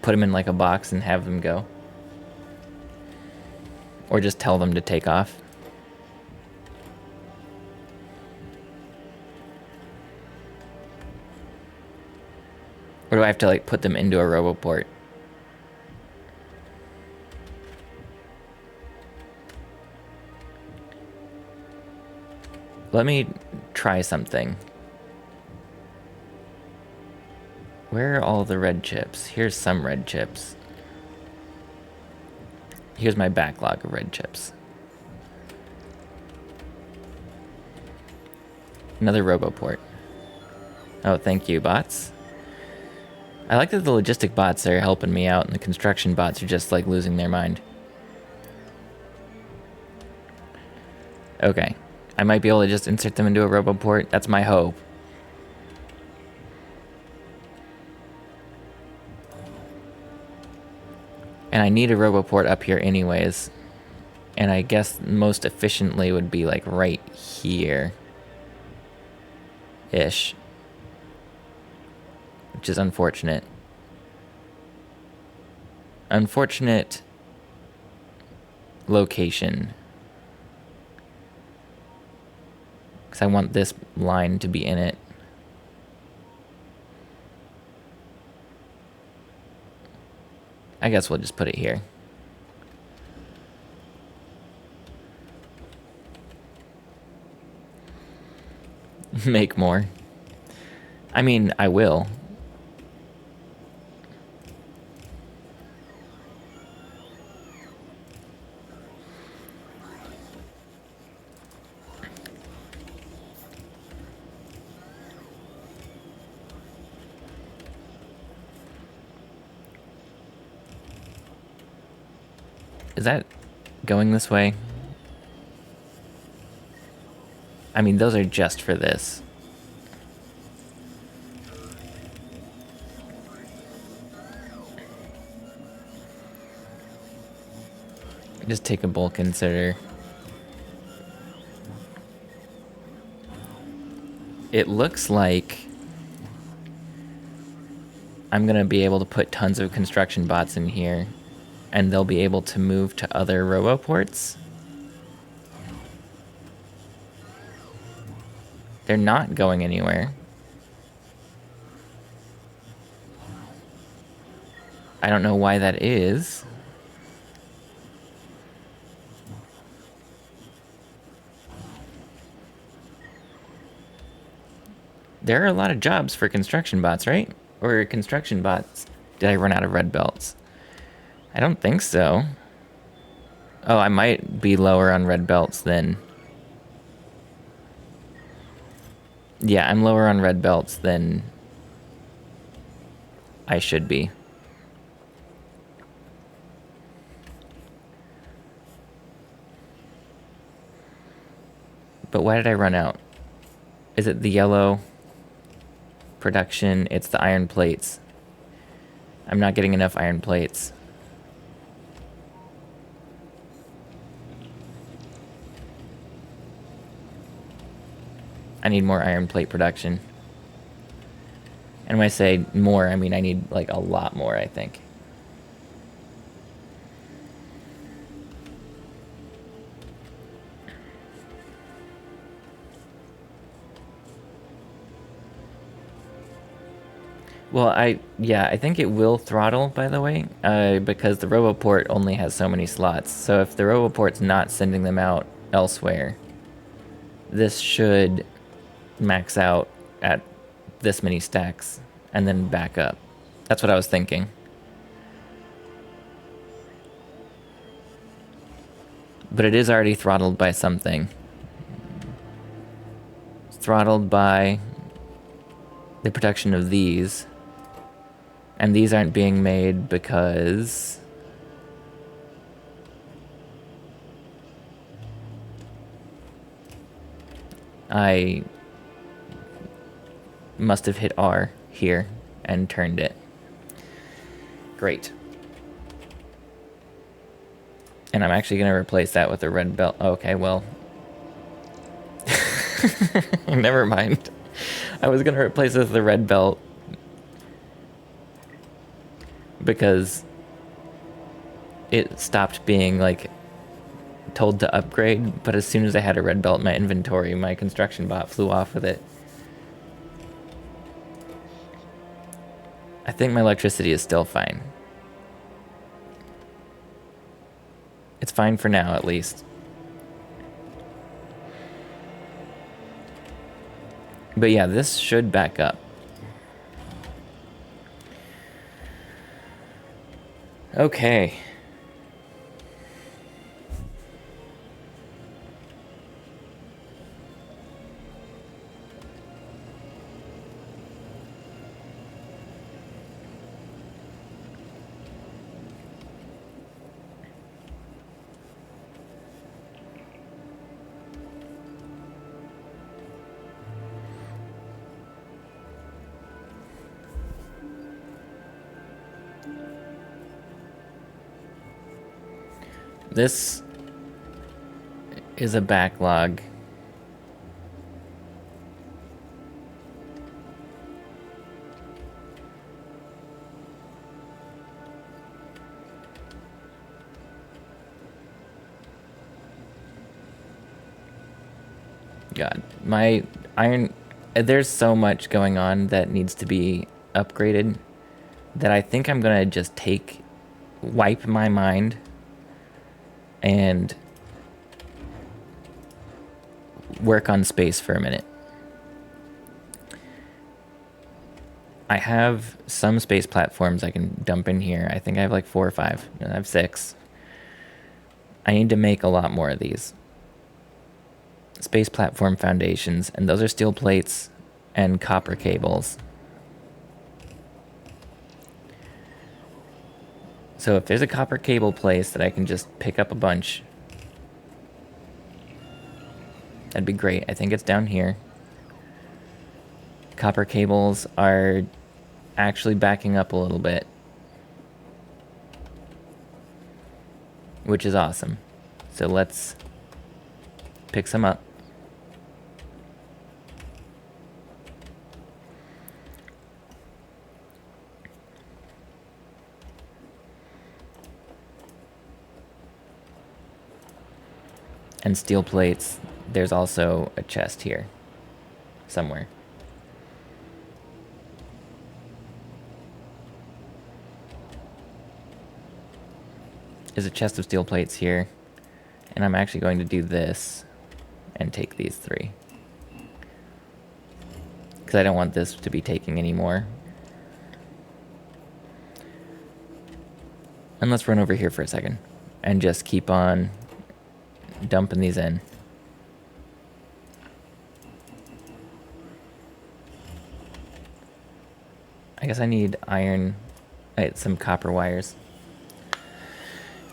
put them in like a box and have them go? Or just tell them to take off? Or do I have to like put them into a Roboport? Let me try something. Where are all the red chips? Here's some red chips. Here's my backlog of red chips. Another Roboport. Oh, thank you, bots. I like that the logistic bots are helping me out and the construction bots are just like losing their mind. Okay. I might be able to just insert them into a Roboport. That's my hope. And I need a Roboport up here anyways. And I guess most efficiently would be like right here. Ish. Which is unfortunate. Unfortunate location. Because I want this line to be in it. I guess we'll just put it here. Make more. I mean, I will. Is that going this way? I mean, those are just for this. Just take a bulk inserter. It looks like I'm going to be able to put tons of construction bots in here, and they'll be able to move to other roboports. They're not going anywhere. I don't know why that is. There are a lot of jobs for construction bots, right? Or construction bots. Did I run out of red belts? I don't think so. Oh, I might be lower on red belts than... Yeah, I'm lower on red belts than I should be. But why did I run out? Is it the yellow production? It's the iron plates. I'm not getting enough iron plates. I need more iron plate production. And when I say more, I mean I need like a lot more, I think. Well, I think it will throttle, by the way, because the RoboPort only has so many slots. So if the RoboPort's not sending them out elsewhere, this should max out at this many stacks and then back up. That's what I was thinking. But it is already throttled by something. It's throttled by the production of these. And these aren't being made because I must have hit R here and turned it. Great. And I'm actually going to replace that with a red belt. Okay, well. Never mind. I was going to replace it with the red belt because it stopped being like told to upgrade, but as soon as I had a red belt in my inventory, my construction bot flew off with it. I think my electricity is still fine. It's fine for now, at least. But yeah, this should back up. Okay. This is a backlog. God, my iron... There's so much going on that needs to be upgraded that I think I'm gonna just take wipe my mind and work on space for a minute. I have some space platforms I can dump in here. I think I have like 4 or 5. I have 6. I need to make a lot more of these. Space platform foundations, and those are steel plates and copper cables. So if there's a copper cable place that I can just pick up a bunch, that'd be great. I think it's down here. Copper cables are actually backing up a little bit, which is awesome. So let's pick some up. And steel plates, there's also a chest here somewhere. There's a chest of steel plates here, and I'm actually going to do this and take these 3 because I don't want this to be taking any more. And let's run over here for a second and just keep on dumping these in. I guess I need iron, some copper wires.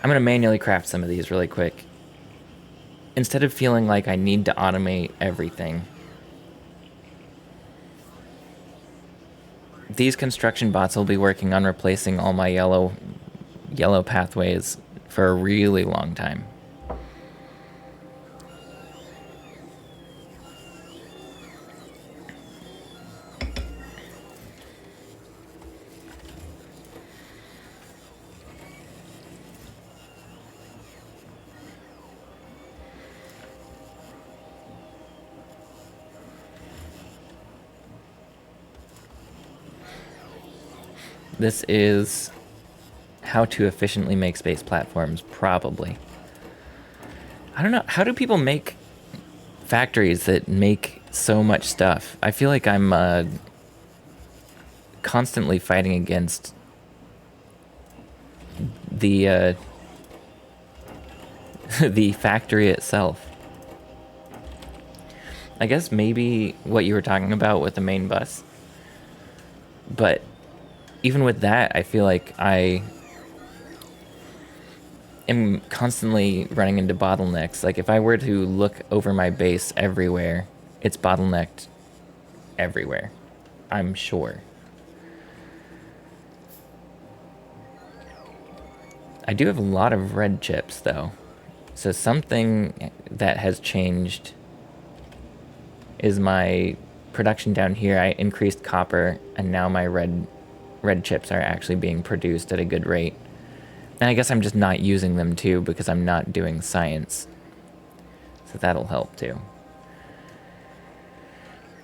I'm going to manually craft some of these really quick. Instead of feeling like I need to automate everything. These construction bots will be working on replacing all my yellow pathways for a really long time. This is how to efficiently make space platforms, probably. I don't know. How do people make factories that make so much stuff? I feel like I'm constantly fighting against the the factory itself. I guess maybe what you were talking about with the main bus. But even with that, I feel like I am constantly running into bottlenecks. Like if I were to look over my base everywhere, it's bottlenecked everywhere, I'm sure. I do have a lot of red chips though. So something that has changed is my production down here. I increased copper and now my red chips are actually being produced at a good rate. And I guess I'm just not using them too because I'm not doing science. So that'll help too.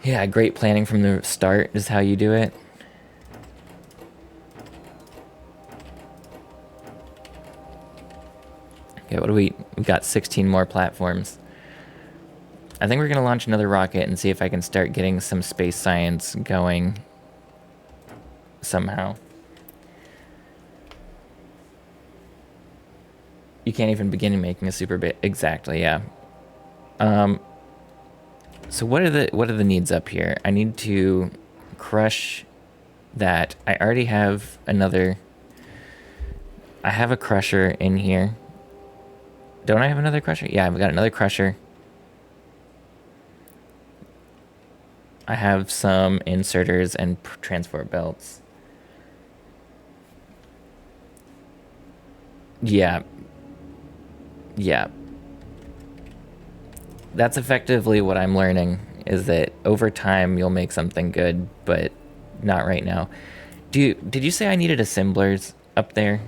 Yeah, great planning from the start is how you do it. Okay, what do we got 16 more platforms. I think we're going to launch another rocket and see if I can start getting some space science going somehow. You can't even begin making a super bit. Exactly, yeah. So what are the needs up here? I need to crush that. I already have another. I have a crusher in here. Don't I have another crusher? Yeah, I've got another crusher. I have some inserters and transport belts. Yeah. Yeah. That's effectively what I'm learning, is that over time you'll make something good, but not right now. Did you say I needed assemblers up there?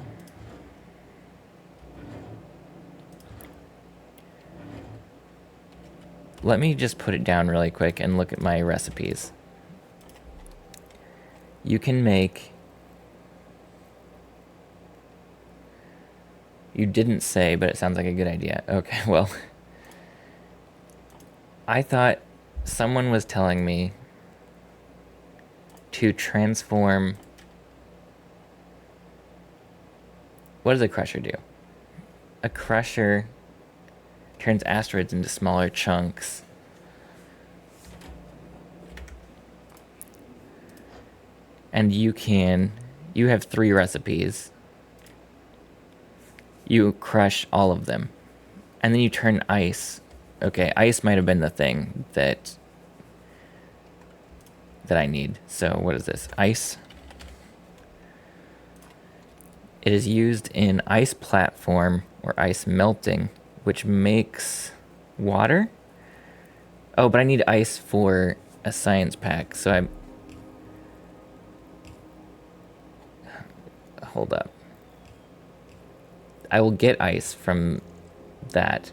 Let me just put it down really quick and look at my recipes. You can make You didn't say, but it sounds like a good idea. Okay, well, I thought someone was telling me to transform. What does a crusher do? A crusher turns asteroids into smaller chunks. And you have 3 recipes. You crush all of them. And then you turn ice. Okay, ice might have been the thing that I need. So what is this? Ice. It is used in ice platform or ice melting, which makes water. Oh, but I need ice for a science pack, so hold up. I will get ice from that.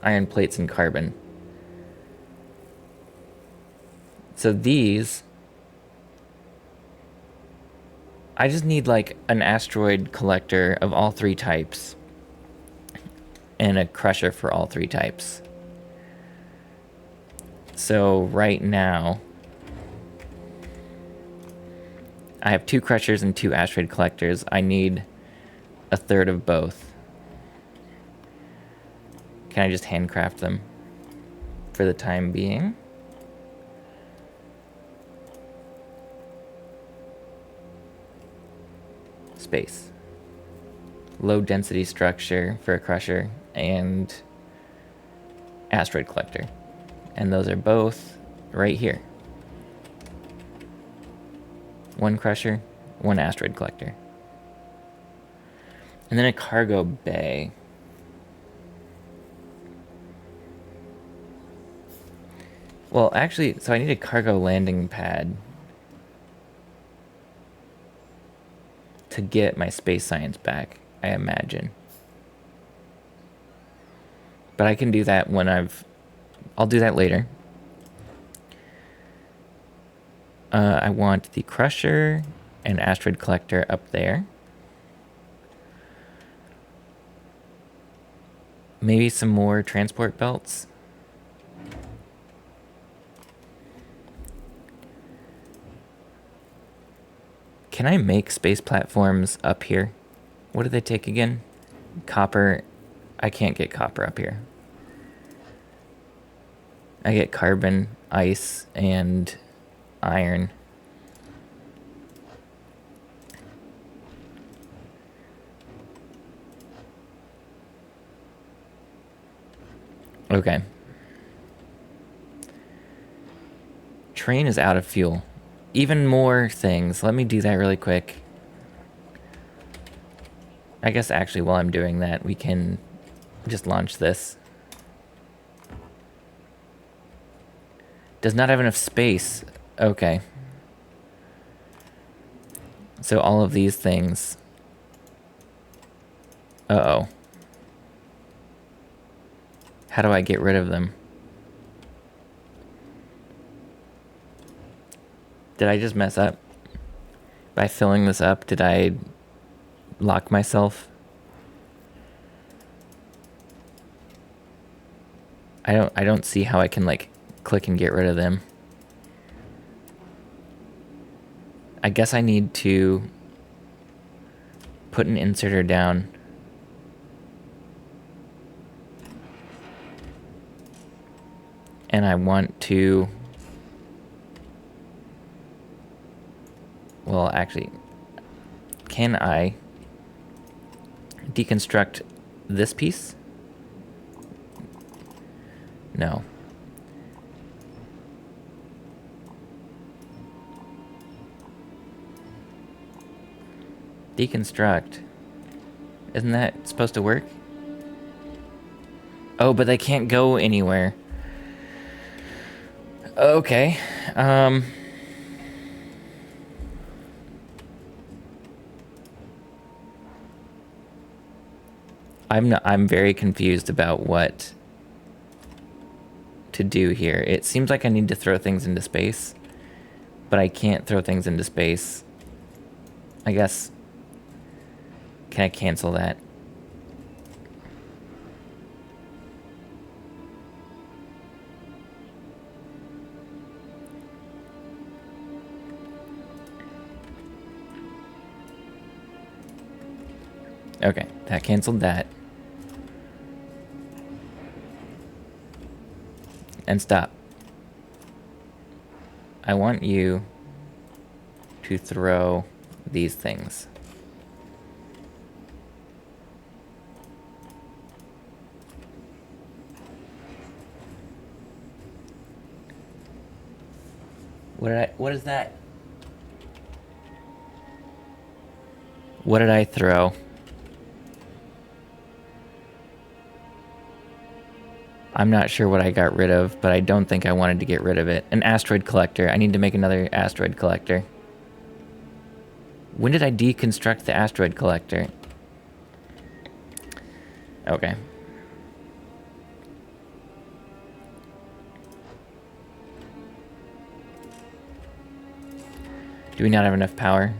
Iron plates and carbon. So these, I just need like an asteroid collector of all 3 types and a crusher for all 3 types. So right now, I have 2 crushers and 2 asteroid collectors. I need a third of both. Can I just handcraft them for the time being? Space. Low density structure for a crusher and asteroid collector. And those are both right here. 1 crusher, 1 asteroid collector. And then a cargo bay. Well, actually, so I need a cargo landing pad to get my space science back, I imagine. But I can do that when I'll do that later. I want the crusher and asteroid collector up there. Maybe some more transport belts. Can I make space platforms up here? What do they take again? Copper. I can't get copper up here. I get carbon, ice, and iron. Okay. Train is out of fuel. Even more things. Let me do that really quick. I guess actually while I'm doing that, we can just launch this. Does not have enough space. Okay. So all of these things. Uh-oh. How do I get rid of them? Did I just mess up? By filling this up, did I lock myself? I don't see how I can like click and get rid of them. I guess I need to put an inserter down. And I want to, well, actually, can I deconstruct this piece? No. Deconstruct. Isn't that supposed to work? Oh, but they can't go anywhere. Okay. I'm very confused about what to do here. It seems like I need to throw things into space, but I can't throw things into space. I guess, can I cancel that? Okay, that canceled that. And stop. I want you to throw these things. What is that? What did I throw? I'm not sure what I got rid of, but I don't think I wanted to get rid of it. An asteroid collector. I need to make another asteroid collector. When did I deconstruct the asteroid collector? Okay. Do we not have enough power?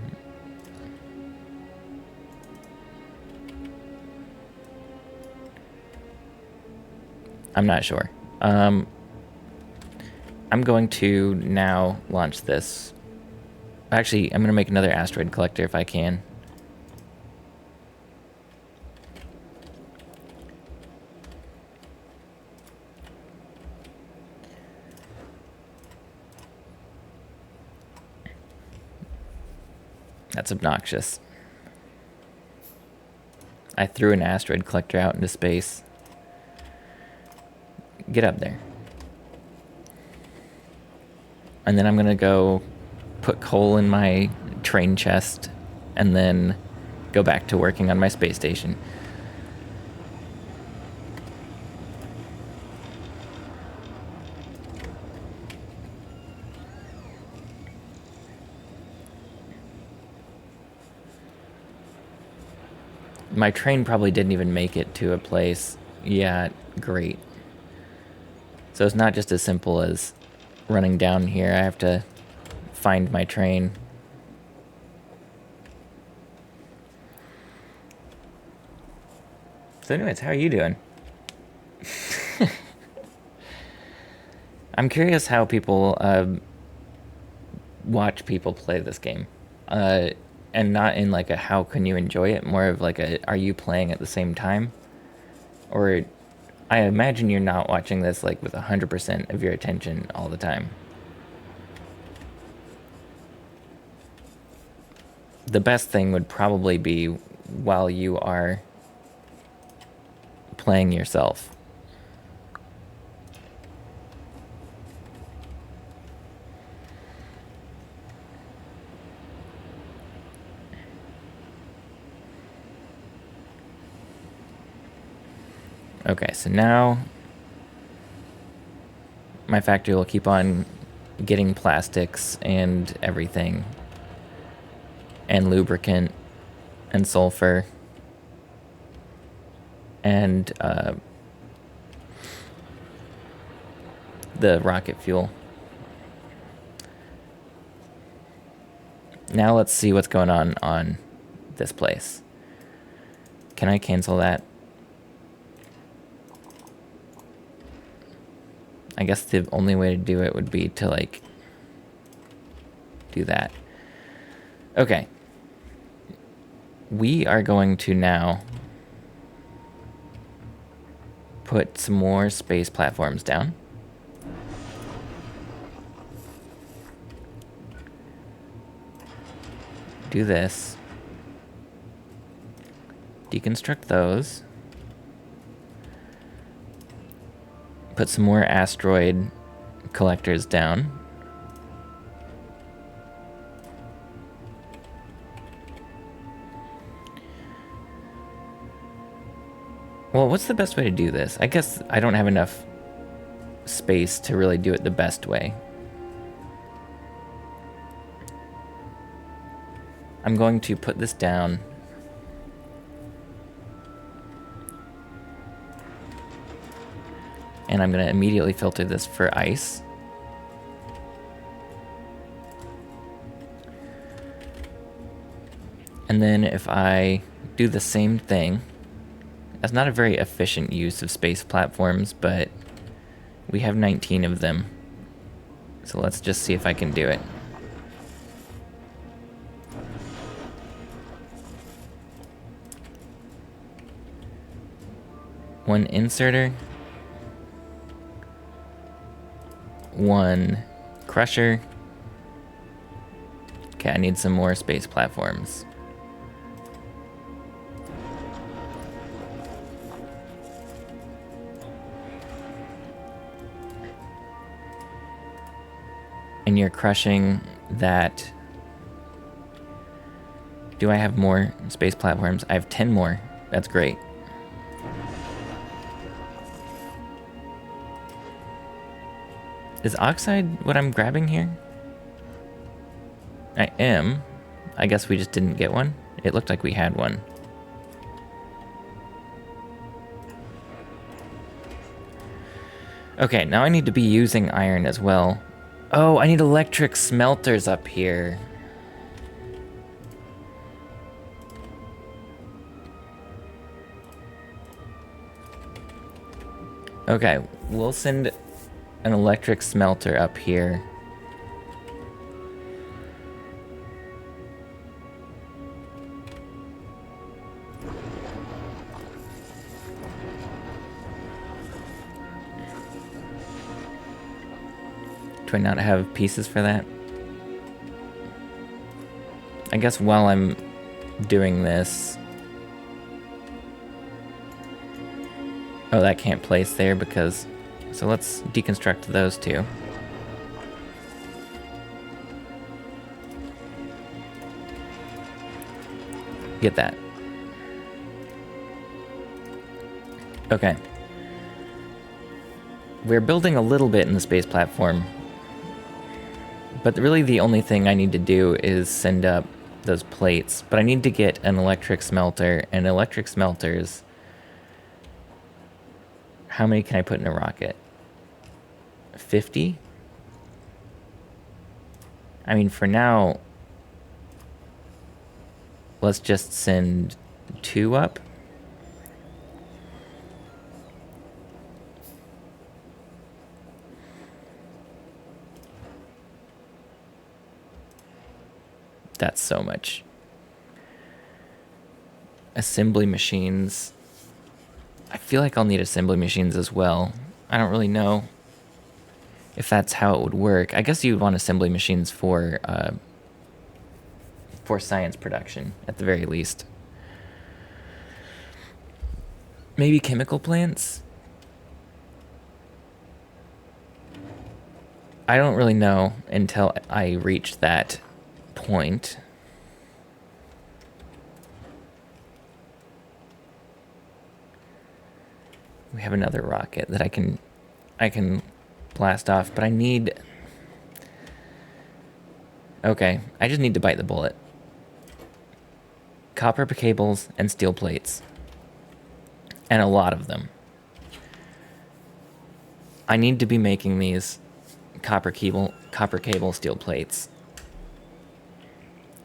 I'm not sure. I'm going to now launch this. Actually, I'm going to make another asteroid collector if I can. That's obnoxious. I threw an asteroid collector out into space. Get up there. And then I'm going to go put coal in my train chest and then go back to working on my space station. My train probably didn't even make it to a place. Yeah, great. So it's not just as simple as running down here. I have to find my train. So anyways, how are you doing? I'm curious how people watch people play this game. And not in like a how can you enjoy it, more of like a are you playing at the same time? Or I imagine you're not watching this like with 100% of your attention all the time. The best thing would probably be while you are playing yourself. Okay, so now my factory will keep on getting plastics and everything, and lubricant, and sulfur, and the rocket fuel. Now let's see what's going on this place. Can I cancel that? I guess the only way to do it would be to like do that. Okay. We are going to now put some more space platforms down. Do this. Deconstruct those. Put some more asteroid collectors down. Well, what's the best way to do this? I guess I don't have enough space to really do it the best way. I'm going to put this down. And I'm going to immediately filter this for ice. And then if I do the same thing, that's not a very efficient use of space platforms, but we have 19 of them. So let's just see if I can do it. 1 inserter, 1 crusher. Okay, I need some more space platforms. And you're crushing that. Do I have more space platforms? I have 10 more. That's great. Is oxide what I'm grabbing here? I am. I guess we just didn't get one. It looked like we had one. Okay, now I need to be using iron as well. Oh, I need electric smelters up here. Okay, we'll send an electric smelter up here. Do I not have pieces for that? I guess while I'm doing this... Oh, that can't place there because... So let's deconstruct those two. Get that. Okay. We're building a little bit in the space platform. But really the only thing I need to do is send up those plates. But I need to get an electric smelter, and electric smelters... How many can I put in a rocket? 50? I mean, for now, let's just send 2 up. That's so much. Assembly machines. I feel like I'll need assembly machines as well. I don't really know if that's how it would work. I guess you'd want assembly machines for science production, at the very least. Maybe chemical plants? I don't really know until I reach that point. We have another rocket that I can blast off, but I need... Okay, I just need to bite the bullet. Copper cables and steel plates. And a lot of them. I need to be making these copper cable, steel plates.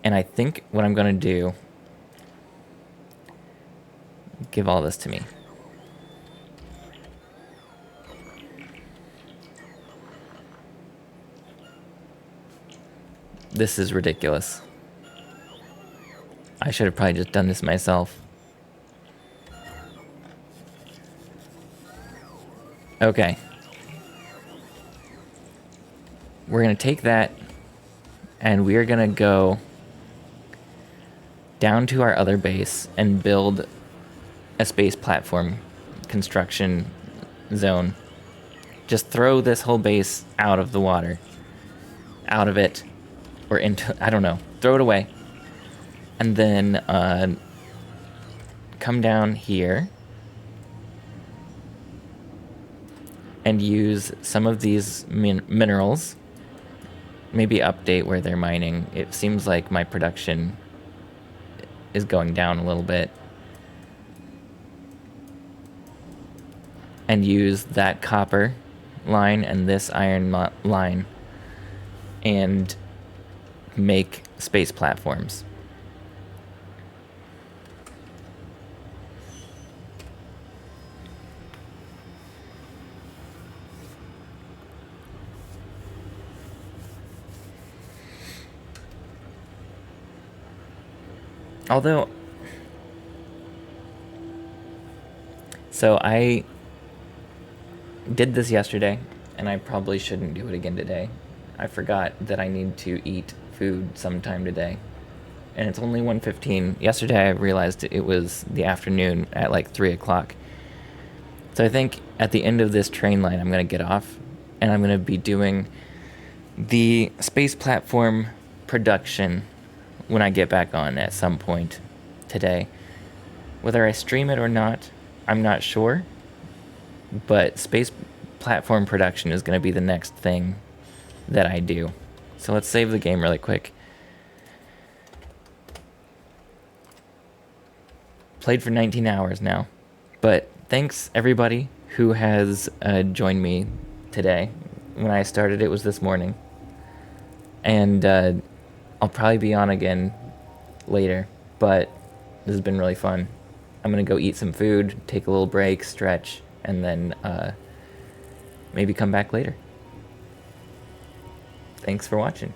And I think what I'm going to do... Give all this to me. This is ridiculous. I should have probably just done this myself. Okay. We're going to take that, and we're going to go down to our other base and build a space platform construction zone. Just throw this whole base out of the water. Out of it. Or into, I don't know. Throw it away. And then come down here and use some of these minerals. Maybe update where they're mining. It seems like my production is going down a little bit. And use that copper line and this iron line and make space platforms. Although, So I did this yesterday, and I probably shouldn't do it again today. I forgot that I need to eat food sometime today. And it's only 1:15. Yesterday I realized it was the afternoon at like 3 o'clock. So I think at the end of this train line, I'm going to get off, and I'm going to be doing the space platform production when I get back on at some point today. Whether I stream it or not, I'm not sure, but space platform production is going to be the next thing that I do. So let's save the game really quick. Played for 19 hours now, but thanks everybody who has joined me today. When I started, it was this morning, and I'll probably be on again later, but this has been really fun. I'm gonna go eat some food, take a little break, stretch, and then maybe come back later. Thanks for watching.